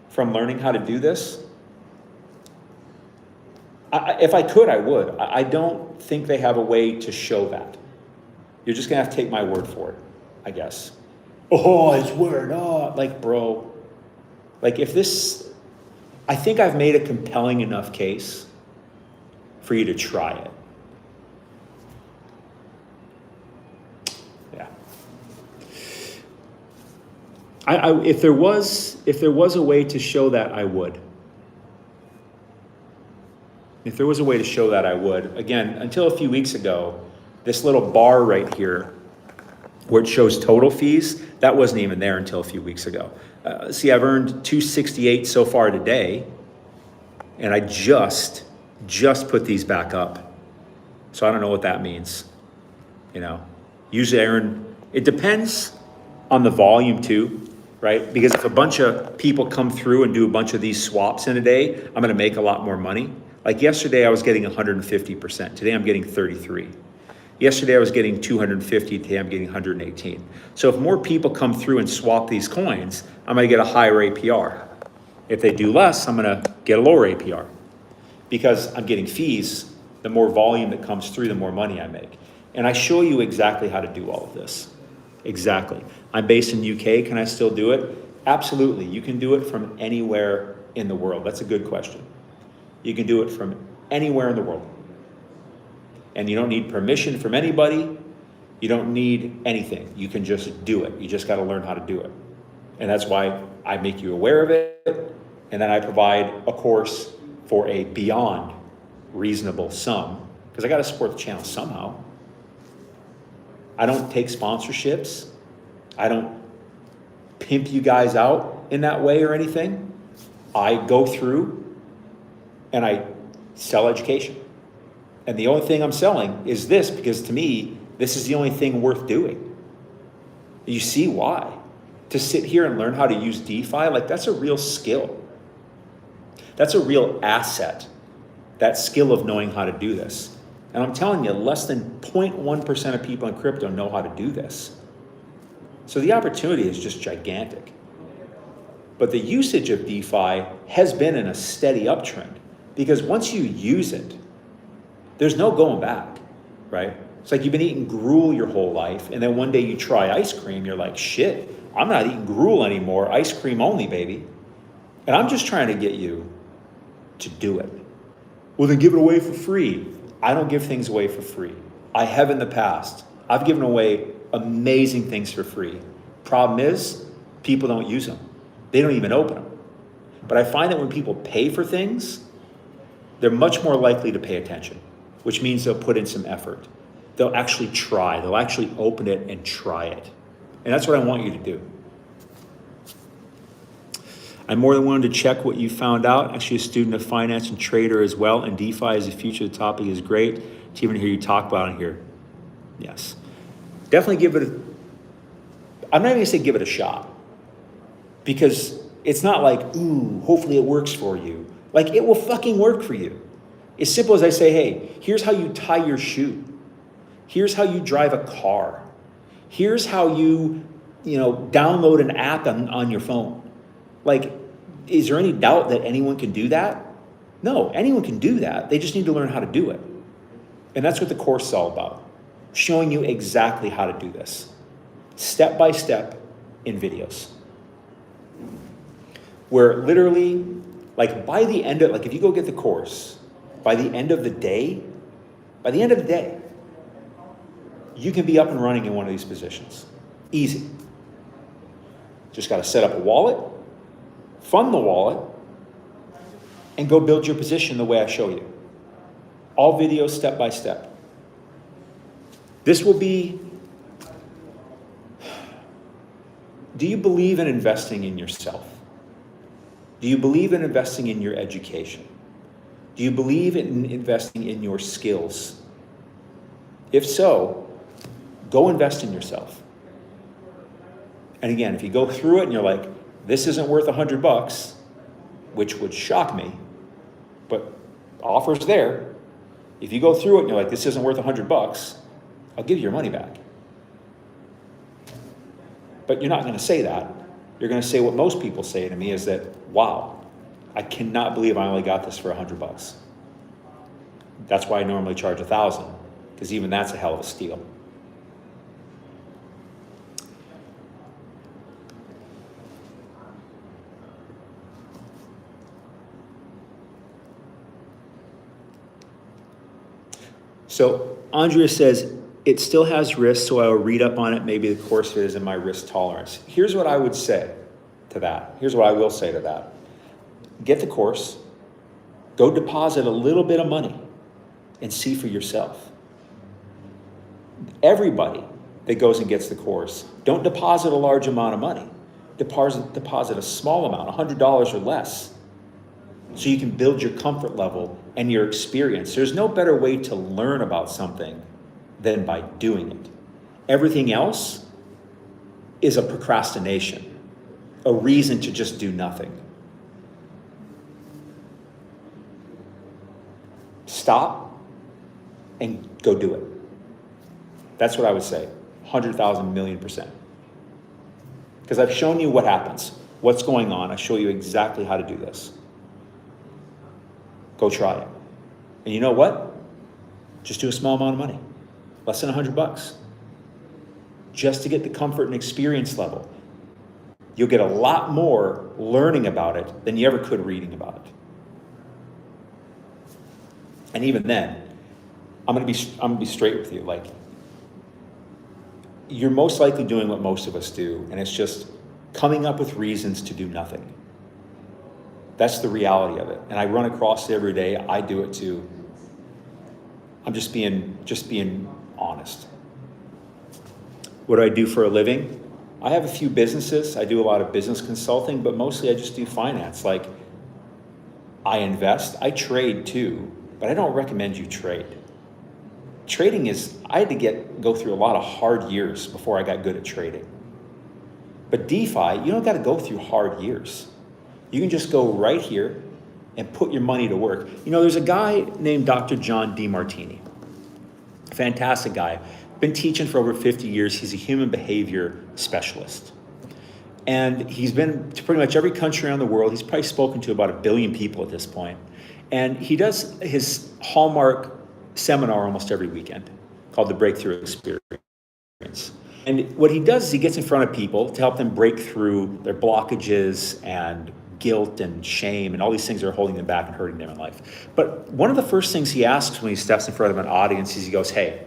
from learning how to do this? If I could, I would. I don't think they have a way to show that. You're just gonna have to take my word for it, I guess. Oh, his word, oh, like, bro. Like, if this, I think I've made a compelling enough case for you to try it. Yeah. If there was a way to show that, I would. If there was a way to show that, I would. Again, until a few weeks ago, this little bar right here, where it shows total fees, that wasn't even there until a few weeks ago. See, I've earned $268 so far today, and I just put these back up. So I don't know what that means. You know, usually I earn, it depends on the volume too, right? Because if a bunch of people come through and do a bunch of these swaps in a day, I'm gonna make a lot more money. Like yesterday, I was getting 150%. Today, I'm getting 33. Yesterday, I was getting 250. Today, I'm getting 118. So if more people come through and swap these coins, I'm gonna get a higher APR. If they do less, I'm gonna get a lower APR. Because I'm getting fees, the more volume that comes through, the more money I make. And I show you exactly how to do all of this. Exactly. I'm based in UK. Can I still do it? Absolutely. You can do it from anywhere in the world. That's a good question. You can do it from anywhere in the world. And you don't need permission from anybody. You don't need anything. You can just do it. You just got to learn how to do it. And that's why I make you aware of it. And then I provide a course for a beyond reasonable sum, because I got to support the channel somehow. I don't take sponsorships. I don't pimp you guys out in that way or anything. I go through and I sell education. And the only thing I'm selling is this, because to me, this is the only thing worth doing. You see why? To sit here and learn how to use DeFi, like, that's a real skill. That's a real asset, that skill of knowing how to do this. And I'm telling you, less than 0.1% of people in crypto know how to do this. So the opportunity is just gigantic. But the usage of DeFi has been in a steady uptrend, because once you use it, there's no going back, right? It's like you've been eating gruel your whole life, and then one day you try ice cream, you're like, shit, I'm not eating gruel anymore, ice cream only, baby. And I'm just trying to get you to do it. Well, then give it away for free. I don't give things away for free. I have in the past. I've given away amazing things for free. Problem is, people don't use them. They don't even open them. But I find that when people pay for things, they're much more likely to pay attention, which means they'll put in some effort. They'll actually try. They'll actually open it and try it. And that's what I want you to do. I'm more than willing to check what you found out. Actually, a student of finance and trader as well, and DeFi is the future. The topic is great to even hear you talk about it here. Yes. Definitely give it I'm not even gonna say give it a shot, because it's not like, ooh, hopefully it works for you. Like, it will fucking work for you. As simple as I say, hey, here's how you tie your shoe. Here's how you drive a car. Here's how you download an app on your phone. Like, is there any doubt that anyone can do that? No, anyone can do that. They just need to learn how to do it. And that's what the course is all about. Showing you exactly how to do this. Step by step in videos. Where literally, like by the end of, like if you go get the course, by the end of the day, you can be up and running in one of these positions. Easy. Just got to set up a wallet, fund the wallet, and go build your position the way I show you. All videos step by step. This will be, do you believe in investing in yourself? Do you believe in investing in your education? Do you believe in investing in your skills? If so, go invest in yourself. And again, if you go through it and you're like, this isn't worth $100, which would shock me, but offer's there. If you go through it and you're like, this isn't worth $100, I'll give you your money back. But you're not going to say that. You're going to say what most people say to me is that, wow, I cannot believe I only got this for $100. That's why I normally charge $1,000, because even that's a hell of a steal. So Andrea says, it still has risk, so I will read up on it. Maybe the course fit is in my risk tolerance. Here's what I would say to that. Here's what I will say to that. Get the course, go deposit a little bit of money and see for yourself. Everybody that goes and gets the course, don't deposit a large amount of money. Deposit a small amount, $100 or less, so you can build your comfort level and your experience. There's no better way to learn about something than by doing it. Everything else is a procrastination, a reason to just do nothing. Stop and go do it. That's what I would say, 100,000 million %. Because I've shown you what happens, what's going on. I show you exactly how to do this. Go try it. And you know what? Just do a small amount of money. Less than $100, just to get the comfort and experience level. You'll get a lot more learning about it than you ever could reading about it. And even then, I'm gonna be straight with you. Like, you're most likely doing what most of us do, and it's just coming up with reasons to do nothing. That's the reality of it. And I run across it every day. I do it too. I'm just being honest. What do I do for a living? I have a few businesses. I do a lot of business consulting, but mostly I just do finance. Like, I invest, I trade too, but I don't recommend you trade. Trading is, I had to go through a lot of hard years before I got good at trading. But DeFi, you don't got to go through hard years. You can just go right here and put your money to work. There's a guy named Dr. John DeMartini. Fantastic guy. Been teaching for over 50 years. He's a human behavior specialist. And he's been to pretty much every country around the world. He's probably spoken to about 1 billion people at this point. And he does his hallmark seminar almost every weekend called the Breakthrough Experience. And what he does is he gets in front of people to help them break through their blockages and guilt and shame and all these things are holding them back and hurting them in life. But one of the first things he asks when he steps in front of an audience is he goes, hey,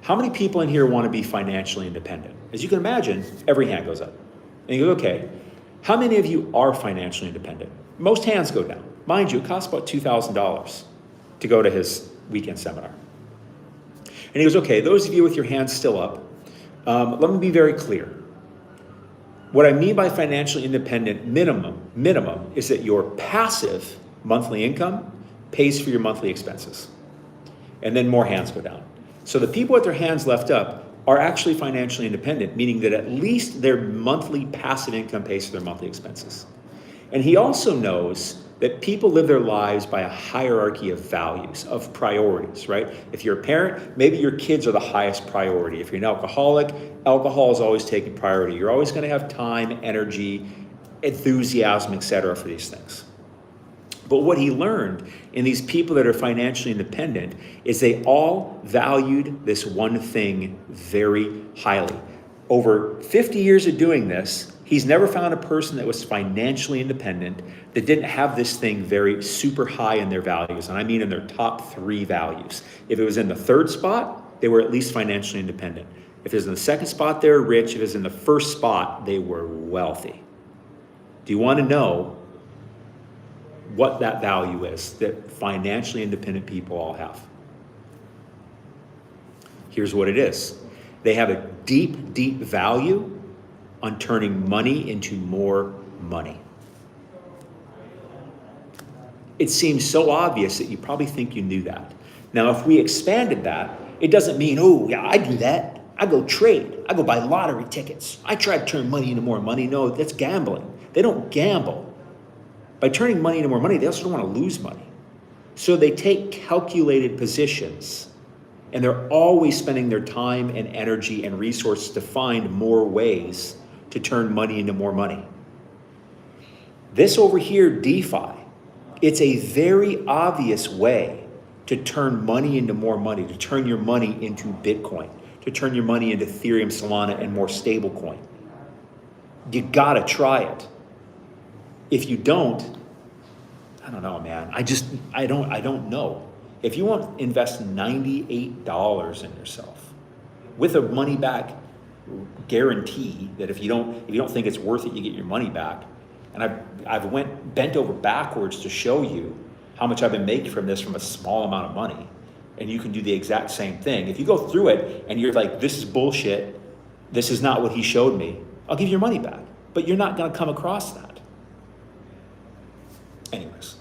how many people in here want to be financially independent? As you can imagine, every hand goes up. And he goes, okay, how many of you are financially independent? Most hands go down. Mind you, it costs about $2,000 to go to his weekend seminar. And he goes, okay, those of you with your hands still up, let me be very clear. What I mean by financially independent minimum is that your passive monthly income pays for your monthly expenses. And then more hands go down. So the people with their hands left up are actually financially independent, meaning that at least their monthly passive income pays for their monthly expenses. And he also knows that people live their lives by a hierarchy of values, of priorities, right? If you're a parent, maybe your kids are the highest priority. If you're an alcoholic, alcohol is always taking priority. You're always going to have time, energy, enthusiasm, etc. for these things. But what he learned in these people that are financially independent is they all valued this one thing very highly. Over 50 years of doing this, he's never found a person that was financially independent that didn't have this thing very super high in their values. And I mean in their top 3 values. If it was in the 3rd spot, they were at least financially independent. If it was in the 2nd spot, they were rich. If it was in the 1st spot, they were wealthy. Do you want to know what that value is that financially independent people all have? Here's what it is. They have a deep, deep value on turning money into more money. It seems so obvious that you probably think you knew that. Now, if we expanded that, it doesn't mean, oh, yeah, I do that. I go trade. I go buy lottery tickets. I try to turn money into more money. No, that's gambling. They don't gamble. By turning money into more money, they also don't want to lose money. So they take calculated positions, and they're always spending their time and energy and resources to find more ways to turn money into more money. This over here, DeFi, it's a very obvious way to turn money into more money, to turn your money into Bitcoin, to turn your money into Ethereum, Solana, and more stable coin. You gotta try it. If you don't, I don't know, man. I don't know. If you want to invest $98 in yourself with a money back guarantee that if you don't think it's worth it, you get your money back. And I've bent over backwards to show you how much I've been making from this from a small amount of money. And you can do the exact same thing. If you go through it and you're like, this is bullshit, this is not what he showed me, I'll give you your money back. But you're not going to come across that. Anyways.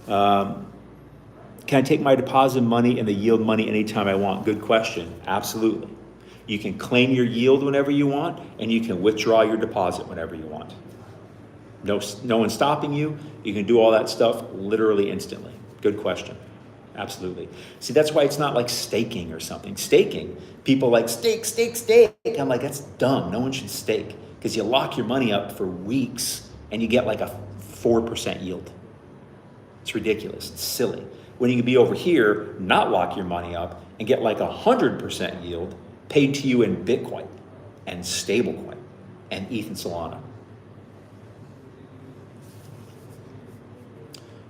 Can I take my deposit money and the yield money anytime I want? Good question. Absolutely. You can claim your yield whenever you want, and you can withdraw your deposit whenever you want. No one's stopping you. You can do all that stuff literally instantly. Good question. Absolutely. See, that's why it's not like staking or something. Staking, people like stake. I'm like, that's dumb. No one should stake because you lock your money up for weeks and you get like a 4% yield. It's ridiculous. It's silly. When you can be over here, not lock your money up and get like 100% yield paid to you in Bitcoin and stablecoin and ETH and Solana.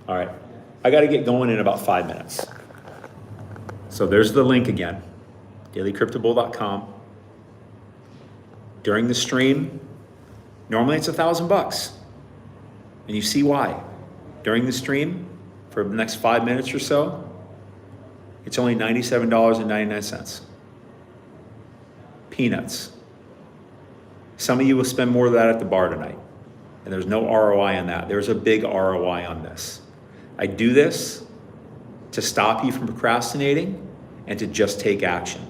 All right, I got to get going in about 5 minutes. So there's the link again, dailycryptobull.com. During the stream, normally it's $1,000, and you see why. During the stream, for the next 5 minutes or so, it's only $97.99. Peanuts. Some of you will spend more of that at the bar tonight, and there's no ROI on that. There's a big ROI on this. I do this to stop you from procrastinating and to just take action.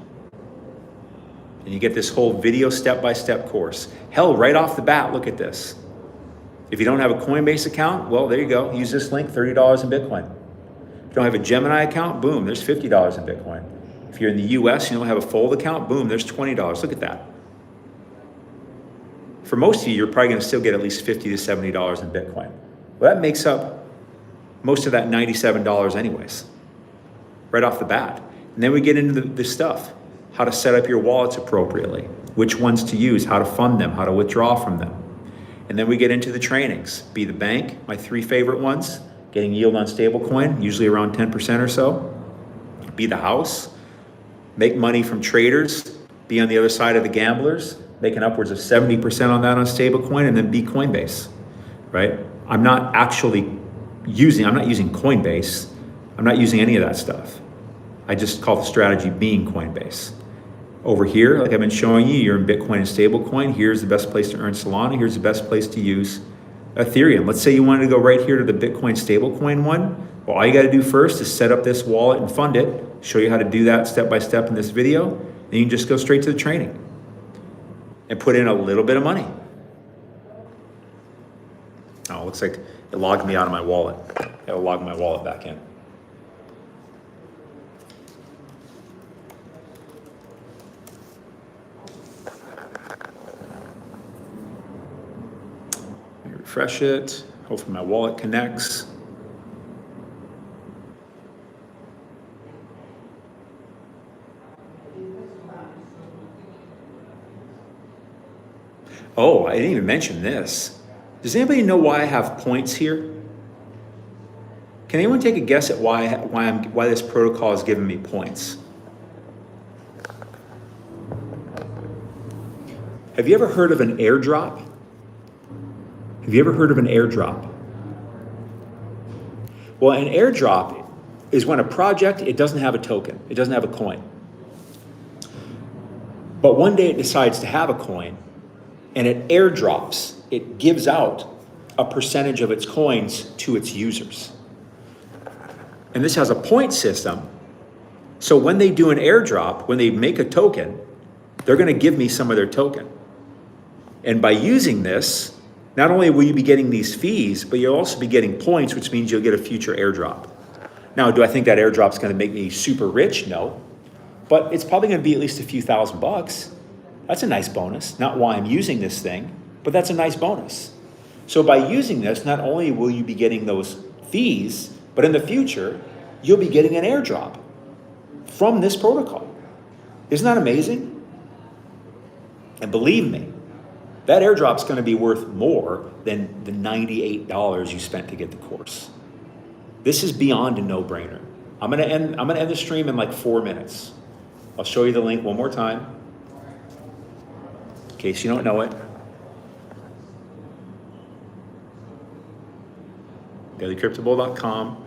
And you get this whole video step-by-step course. Hell, right off the bat, look at this. If you don't have a Coinbase account, well, there you go. Use this link, $30 in Bitcoin. If you don't have a Gemini account, boom, there's $50 in Bitcoin. If you're in the US, you don't have a Fold account, boom, there's $20. Look at that. For most of you, you're probably going to still get at least $50 to $70 in Bitcoin. Well, that makes up most of that $97 anyways, right off the bat. And then we get into this stuff, how to set up your wallets appropriately, which ones to use, how to fund them, how to withdraw from them. And then we get into the trainings. Be the bank, my 3 favorite ones, getting yield on stablecoin, usually around 10% or so. Be the house, make money from traders, be on the other side of the gamblers, making upwards of 70% on that on stablecoin, and then be Coinbase, right? I'm not using Coinbase. I'm not using any of that stuff. I just call the strategy being Coinbase. Over here, like I've been showing you, you're in Bitcoin and stablecoin. Here's the best place to earn Solana. Here's the best place to use Ethereum. Let's say you wanted to go right here to the Bitcoin stablecoin one. Well, all you got to do first is set up this wallet and fund it. Show you how to do that step by step in this video. Then you can just go straight to the training and put in a little bit of money. Oh, it looks like it logged me out of my wallet. It'll log my wallet back in. Refresh it. Hopefully my wallet connects. Oh, I didn't even mention this. Does anybody know why I have points here? Can anyone take a guess at why this protocol is giving me points? Have you ever heard of an airdrop? Have you ever heard of an airdrop? Well, an airdrop is when a project, it doesn't have a token, it doesn't have a coin. But one day it decides to have a coin, and it airdrops, it gives out a percentage of its coins to its users. And this has a point system. So when they do an airdrop, when they make a token, they're going to give me some of their token. And by using this, not only will you be getting these fees, but you'll also be getting points, which means you'll get a future airdrop. Now, do I think that airdrop is going to make me super rich? No. But it's probably going to be at least a few $1,000s. That's a nice bonus. Not why I'm using this thing, but that's a nice bonus. So by using this, not only will you be getting those fees, but in the future, you'll be getting an airdrop from this protocol. Isn't that amazing? And believe me, that airdrop is going to be worth more than the $98 you spent to get the course. This is beyond a no-brainer. I'm going to end the stream in like 4 minutes. I'll show you the link one more time, in case you don't know it. dailycryptobull.com.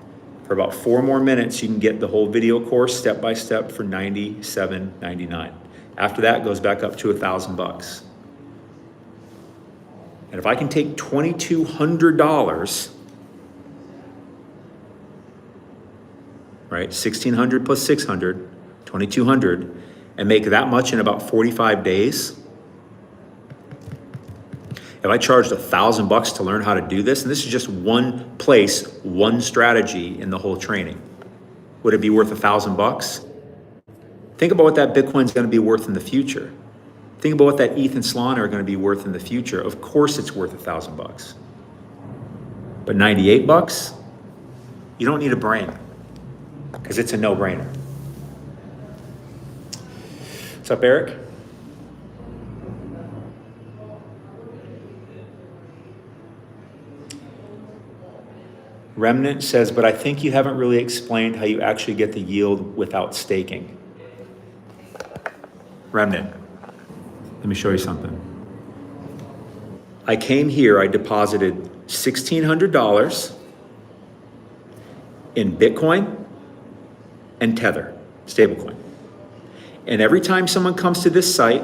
For about 4 more minutes, you can get the whole video course step by step for $97.99. After that, it goes back up to $1,000. And if I can take $2,200, right, 1,600 plus 600, 2,200, and make that much in about 45 days. If I charged $1,000 to learn how to do this, and this is just one place, one strategy in the whole training, would it be worth $1,000? Think about what that Bitcoin's going to be worth in the future. Think about what that ETH and Solana are going to be worth in the future. Of course it's worth $1,000. But $98, you don't need a brain, because it's a no-brainer. What's up, Eric? Remnant says, but I think you haven't really explained how you actually get the yield without staking. Remnant, let me show you something. I came here, I deposited $1,600 in Bitcoin and Tether, stablecoin. And every time someone comes to this site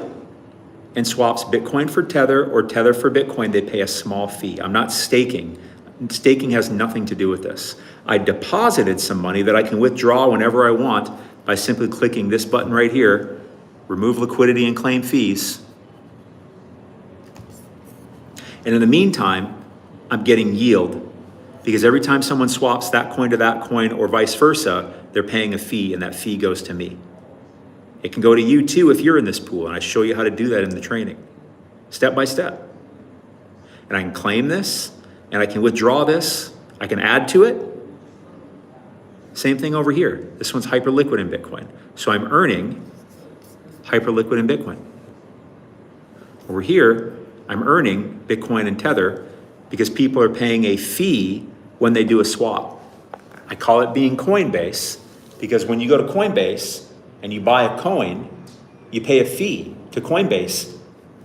and swaps Bitcoin for Tether or Tether for Bitcoin, they pay a small fee. I'm not staking. Staking has nothing to do with this. I deposited some money that I can withdraw whenever I want by simply clicking this button right here, remove liquidity and claim fees. And in the meantime, I'm getting yield, because every time someone swaps that coin to that coin or vice versa, they're paying a fee, and that fee goes to me. It can go to you too if you're in this pool, and I show you how to do that in the training, step by step. And I can claim this, and I can withdraw this, I can add to it. Same thing over here. This one's hyperliquid in Bitcoin. So I'm earning hyperliquid in Bitcoin. Over here, I'm earning Bitcoin and Tether because people are paying a fee when they do a swap. I call it being Coinbase because when you go to Coinbase and you buy a coin, you pay a fee to Coinbase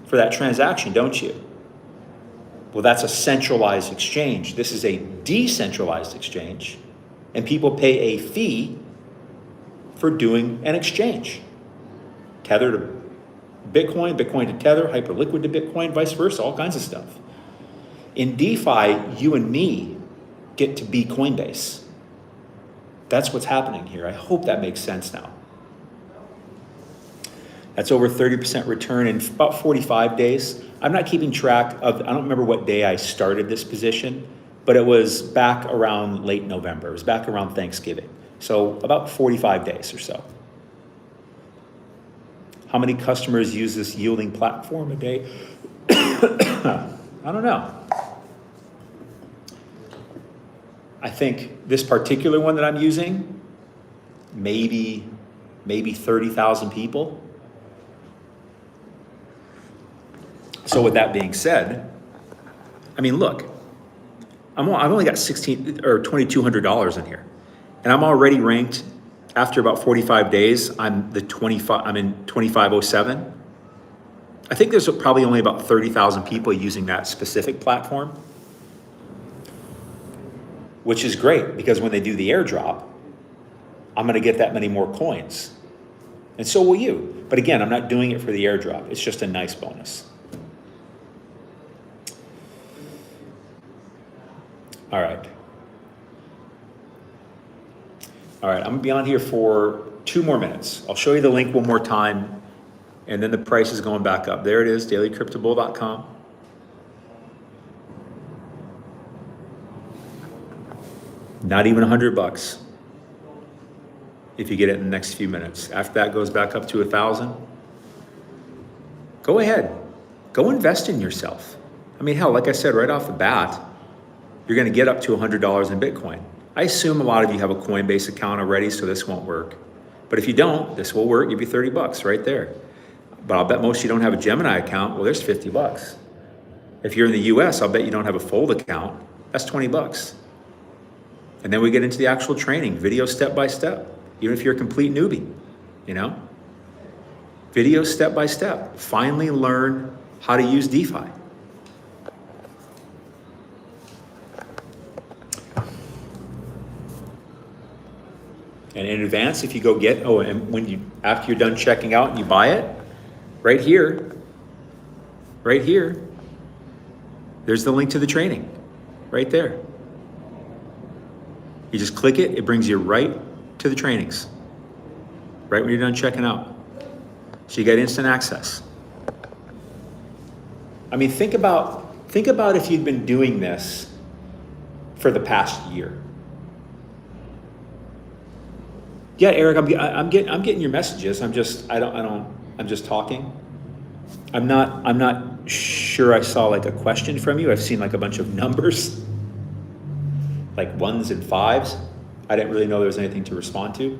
for that transaction, don't you? Well, that's a centralized exchange. This is a decentralized exchange, and people pay a fee for doing an exchange. Tether to Bitcoin, Bitcoin to Tether, Hyperliquid to Bitcoin, vice versa, all kinds of stuff. In DeFi, you and me get to be Coinbase. That's what's happening here. I hope that makes sense now. That's over 30% return in about 45 days. I'm not keeping track of, I don't remember what day I started this position, but it was back around late November. It was back around Thanksgiving. So about 45 days or so. How many customers use this yielding platform a day? I don't know. I think this particular one that I'm using, maybe 30,000 people. So with that being said, I mean, look, I've only got $1,600 or $2,200 in here, and I'm already ranked. After about 45 days, I'm in 2507. I think there's probably only about 30,000 people using that specific platform, which is great because when they do the airdrop, I'm going to get that many more coins, and so will you. But again, I'm not doing it for the airdrop. It's just a nice bonus. All right. All right, I'm gonna be on here for 2 more minutes. I'll show you the link one more time, and then the price is going back up. There it is, dailycryptobull.com. Not even $100 if you get it in the next few minutes. After that goes back up to 1,000. Go ahead, go invest in yourself. I mean, hell, like I said, right off the bat, you're gonna get up to $100 in Bitcoin. I assume a lot of you have a Coinbase account already, so this won't work. But if you don't, this will work, give you $30 right there. But I'll bet most of you don't have a Gemini account, well, there's $50. If you're in the US, I'll bet you don't have a Fold account, that's $20. And then we get into the actual training, video step by step, even if you're a complete newbie, you know? Video step by step, finally learn how to use DeFi. And in advance, if you go get, and after you're done checking out and you buy it, right here, there's the link to the training, right there. You just click it, it brings you right to the trainings, right when you're done checking out. So you get instant access. I mean, think about if you'd been doing this for the past year. Yeah, Eric, I'm getting your messages. I'm just talking. I'm not sure I saw like a question from you. I've seen like a bunch of numbers, like 1s and 5s. I didn't really know there was anything to respond to.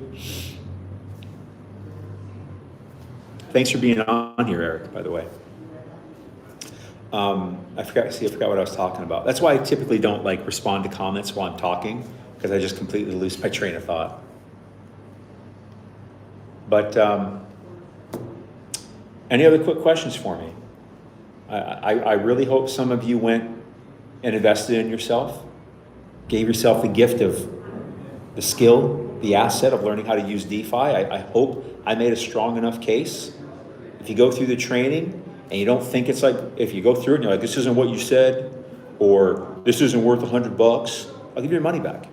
Thanks for being on here, Eric, by the way. I forgot what I was talking about. That's why I typically don't like respond to comments while I'm talking, because I just completely lose my train of thought. But any other quick questions for me? I really hope some of you went and invested in yourself, gave yourself the gift of the skill, the asset of learning how to use DeFi. I hope I made a strong enough case. If you go through the training and you don't think it's like, if you go through it and you're like, this isn't what you said, or this isn't worth $100, I'll give you your money back.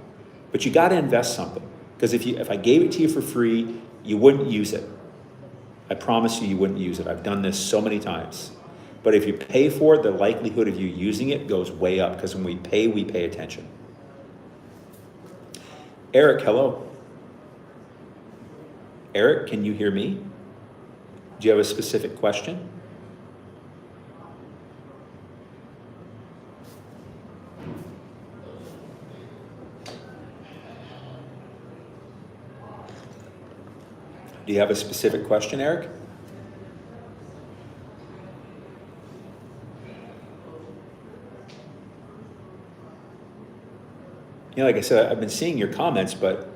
But you got to invest something, because if I gave it to you for free, you wouldn't use it. I promise you wouldn't use it. I've done this so many times. But if you pay for it, the likelihood of you using it goes way up, because when we pay attention. Eric, hello. Eric, can you hear me? Do you have a specific question? Do you have a specific question, Eric? You know, like I said, I've been seeing your comments, but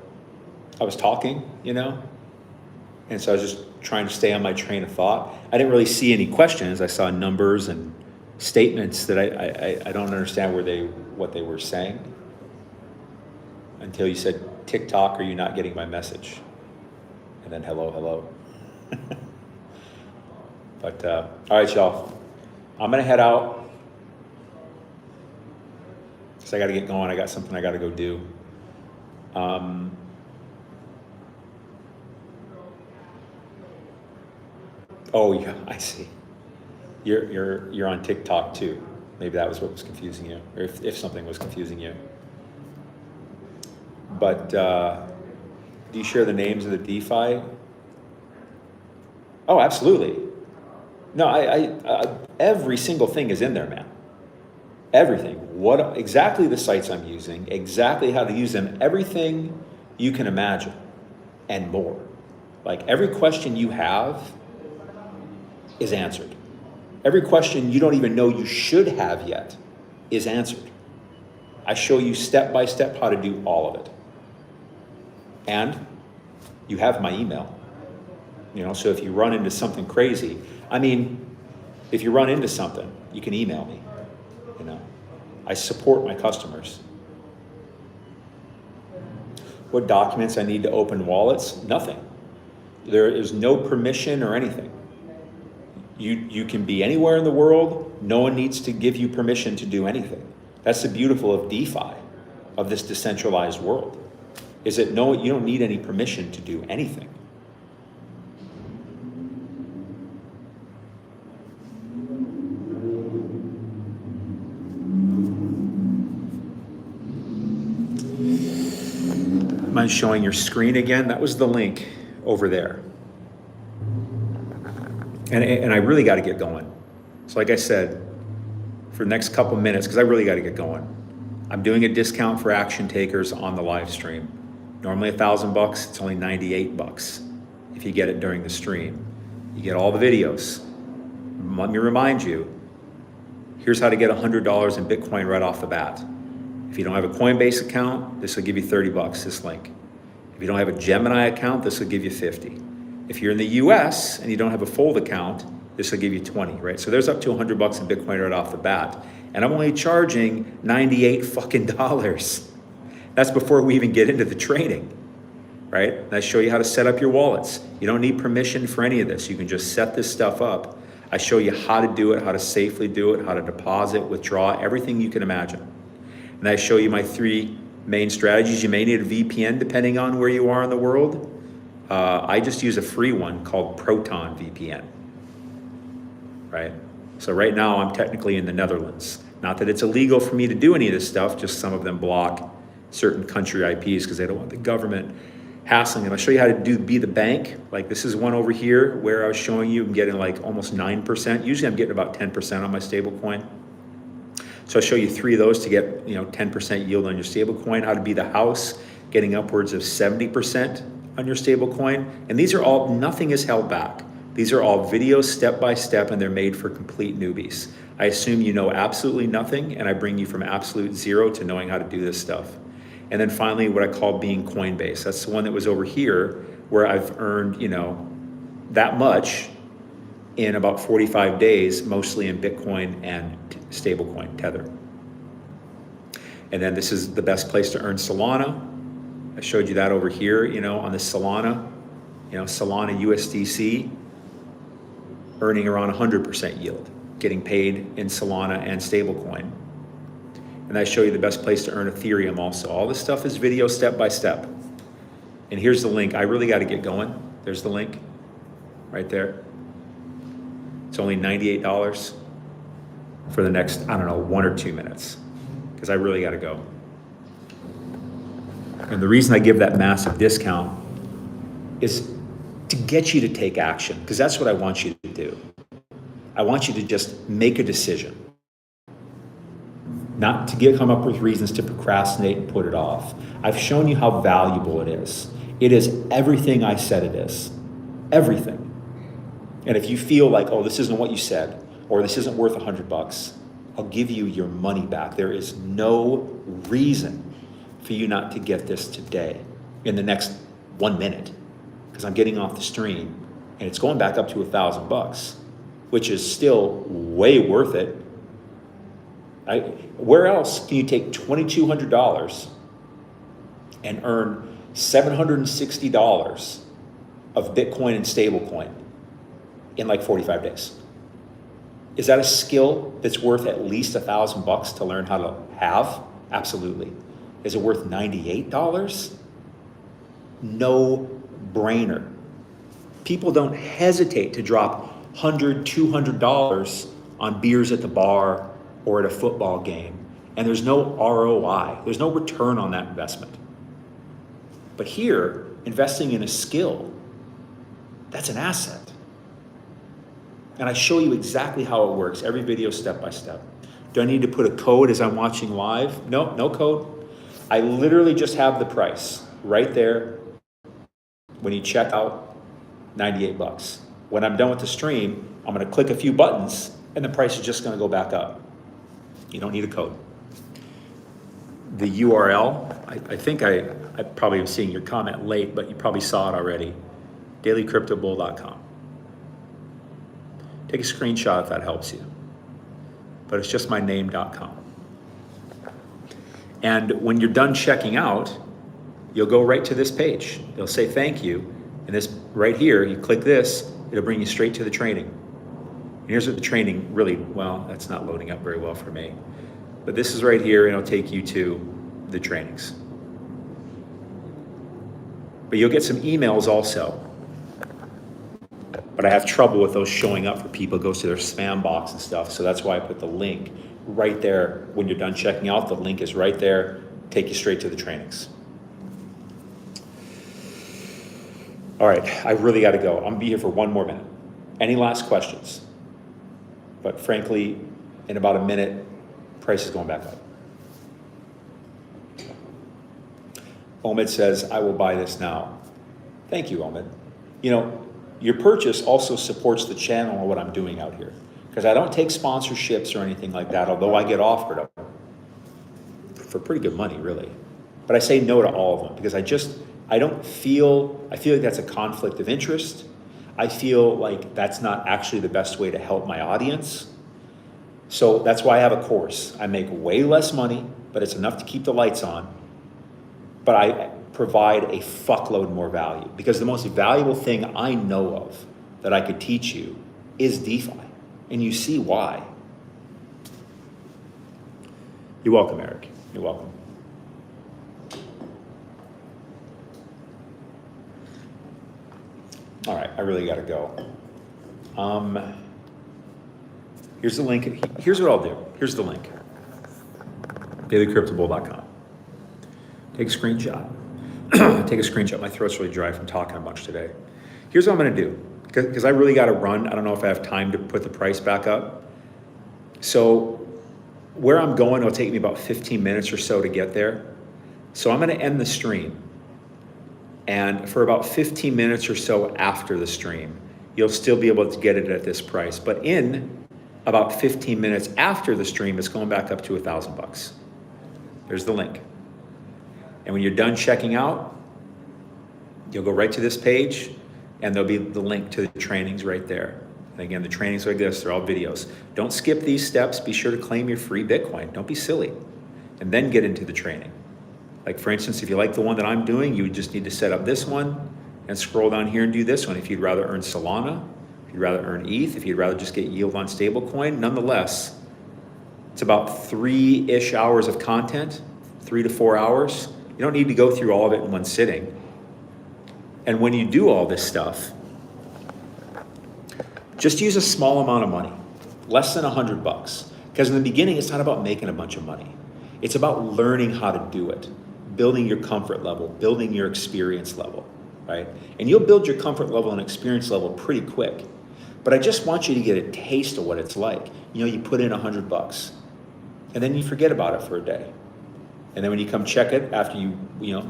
I was talking, you know, and so I was just trying to stay on my train of thought. I didn't really see any questions. I saw numbers and statements that I don't understand what they were saying until you said, TikTok, are you not getting my message? And then hello. But all right, y'all, I'm gonna head out because I gotta get going. I got something I gotta go do. Oh yeah, I see. You're on TikTok too. Maybe that was what was confusing you, or if something was confusing you. But do you share the names of the DeFi? Oh, absolutely. No, I every single thing is in there, man. Everything. What exactly the sites I'm using, exactly how to use them, everything you can imagine, and more. Like every question you have is answered. Every question you don't even know you should have yet is answered. I show you step by step how to do all of it. And you have my email. You know, so if you run into something crazy, if you run into something, you can email me. You know, I support my customers. What documents I need to open wallets? Nothing. There is no permission or anything. You can be anywhere in the world. No one needs to give you permission to do anything. That's the beautiful of DeFi, of this decentralized world, is that you don't need any permission to do anything. Mind showing your screen again? That was the link over there. And I really got to get going. So like I said, for the next couple minutes, because I really got to get going, I'm doing a discount for action takers on the live stream. Normally $1,000, it's only $98 if you get it during the stream. You get all the videos. Let me remind you, here's how to get $100 in Bitcoin right off the bat. If you don't have a Coinbase account, this will give you $30, this link. If you don't have a Gemini account, this will give you 50. If you're in the US and you don't have a Fold account, this will give you 20, right? So there's up to $100 in Bitcoin right off the bat. And I'm only charging 98 fucking dollars. That's before we even get into the trading, right? And I show you how to set up your wallets. You don't need permission for any of this. You can just set this stuff up. I show you how to do it, how to safely do it, how to deposit, withdraw, everything you can imagine. And I show you my 3 main strategies. You may need a VPN depending on where you are in the world. I just use a free one called Proton VPN, right? So right now I'm technically in the Netherlands. Not that it's illegal for me to do any of this stuff, just some of them block certain country IPs because they don't want the government hassling them. I'll show you how to be the bank. Like this is one over here where I was showing you I'm getting like almost 9%. Usually I'm getting about 10% on my stable coin. So I'll show you 3 of those to get 10% yield on your stable coin. How to be the house, getting upwards of 70% on your stable coin. And these are all, nothing is held back. These are all videos step by step and they're made for complete newbies. I assume you know absolutely nothing and I bring you from absolute zero to knowing how to do this stuff. And then finally, what I call being Coinbase. That's the one that was over here where I've earned, that much in about 45 days, mostly in Bitcoin and stablecoin, Tether. And then this is the best place to earn Solana. I showed you that over here, on the Solana, Solana USDC, earning around 100% yield, getting paid in Solana and stablecoin. And I show you the best place to earn Ethereum also. All this stuff is video step by step. And here's the link. I really got to get going. There's the link right there. It's only $98 for the next, 1 or 2 minutes, because I really got to go. And the reason I give that massive discount is to get you to take action, because that's what I want you to do. I want you to just make a decision, not to come up with reasons to procrastinate and put it off. I've shown you how valuable it is. It is everything I said it is, everything. And if you feel like, oh, this isn't what you said, or this isn't worth $100, I'll give you your money back. There is no reason for you not to get this today in the next 1 minute, because I'm getting off the stream and it's going back up to $1,000, which is still way worth it. Where else can you take $2,200 and earn $760 of Bitcoin and stablecoin in like 45 days? Is that a skill that's worth at least $1,000 to learn how to have? Absolutely. Is it worth $98? No brainer. People don't hesitate to drop $100, $200 on beers at the bar or at a football game, and there's no ROI. There's no return on that investment. But here, investing in a skill, that's an asset. And I show you exactly how it works, every video step by step. Do I need to put a code as I'm watching live? No, no code. I literally just have the price right there when you check out, $98. When I'm done with the stream, I'm gonna click a few buttons and the price is just gonna go back up. You don't need a code. The URL, I think I probably am seeing your comment late, but you probably saw it already, dailycryptobull.com. Take a screenshot if that helps you. But it's just my name.com. And when you're done checking out, you'll go right to this page. It'll say thank you. And this right here, you click this, it'll bring you straight to the training. And here's what the training really, well, that's not loading up very well for me. But this is right here, and it'll take you to the trainings. But you'll get some emails also. But I have trouble with those showing up for people. It goes to their spam box and stuff. So that's why I put the link right there. When you're done checking out, the link is right there. Take you straight to the trainings. All right, I really got to go. I'm going to be here for 1 more minute. Any last questions? But frankly, in about a minute, price is going back up. Omid says, I will buy this now. Thank you, Omid. You know, your purchase also supports the channel and what I'm doing out here. Because I don't take sponsorships or anything like that, although I get offered them for pretty good money, really. But I say no to all of them because I feel like that's a conflict of interest. I feel like that's not actually the best way to help my audience. So that's why I have a course. I make way less money, but it's enough to keep the lights on. But I provide a fuckload more value because the most valuable thing I know of that I could teach you is DeFi. And you see why. You're welcome, Eric. You're welcome. All right, I really got to go. Here's the link. Here's what I'll do. Here's the link. dailycryptobull.com. Take a screenshot. Take a screenshot. My throat's really dry from talking a bunch today. Here's what I'm going to do. Because I really got to run. I don't know if I have time to put the price back up. So where I'm going, it'll take me about 15 minutes or so to get there. So I'm going to end the stream. And for about 15 minutes or so after the stream, you'll still be able to get it at this price. But in about 15 minutes after the stream, it's going back up to $1,000. There's the link. And when you're done checking out, you'll go right to this page and there'll be the link to the trainings right there. And again, the trainings like this, they're all videos. Don't skip these steps. Be sure to claim your free Bitcoin. Don't be silly. And then get into the training. Like for instance, if you like the one that I'm doing, you would just need to set up this one and scroll down here and do this one. If you'd rather earn Solana, if you'd rather earn ETH, if you'd rather just get yield on stablecoin, nonetheless, it's about 3-ish hours of content, 3 to 4 hours. You don't need to go through all of it in one sitting. And when you do all this stuff, just use a small amount of money, less than $100. Because in the beginning, it's not about making a bunch of money. It's about learning how to do it, building your comfort level, building your experience level, right? And you'll build your comfort level and experience level pretty quick. But I just want you to get a taste of what it's like. You know, you put in $100 and then you forget about it for a day. And then when you come check it after you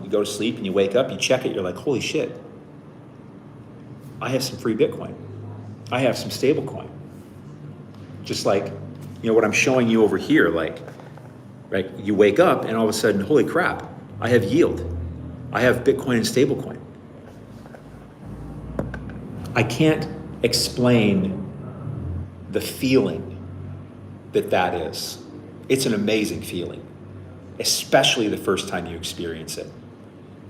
go to sleep and you wake up, you check it, you're like, holy shit, I have some free Bitcoin. I have some stable coin. Just like, what I'm showing you over here, like, right? You wake up and all of a sudden, holy crap, I have yield. I have Bitcoin and stablecoin. I can't explain the feeling that is. It's an amazing feeling, especially the first time you experience it.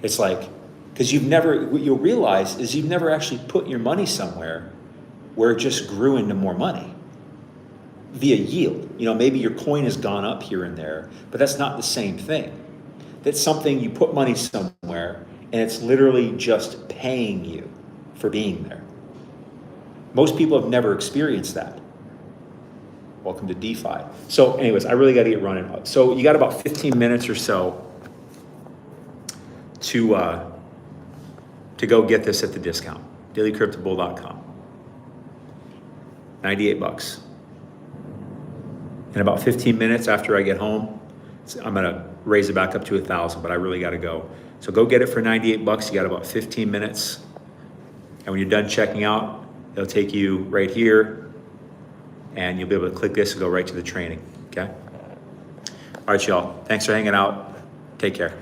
It's like, because what you'll realize is you've never actually put your money somewhere where it just grew into more money via yield. Maybe your coin has gone up here and there, but that's not the same thing. That's something you put money somewhere and it's literally just paying you for being there. Most people have never experienced that. Welcome to DeFi. So anyways, I really got to get running. So you got about 15 minutes or so to go get this at the discount. dailycryptobull.com. $98. In about 15 minutes after I get home, I'm gonna raise it back up to 1,000, but I really gotta go. So go get it for $98. You got about 15 minutes. And when you're done checking out, it'll take you right here and you'll be able to click this and go right to the training, okay? All right, y'all. Thanks for hanging out. Take care.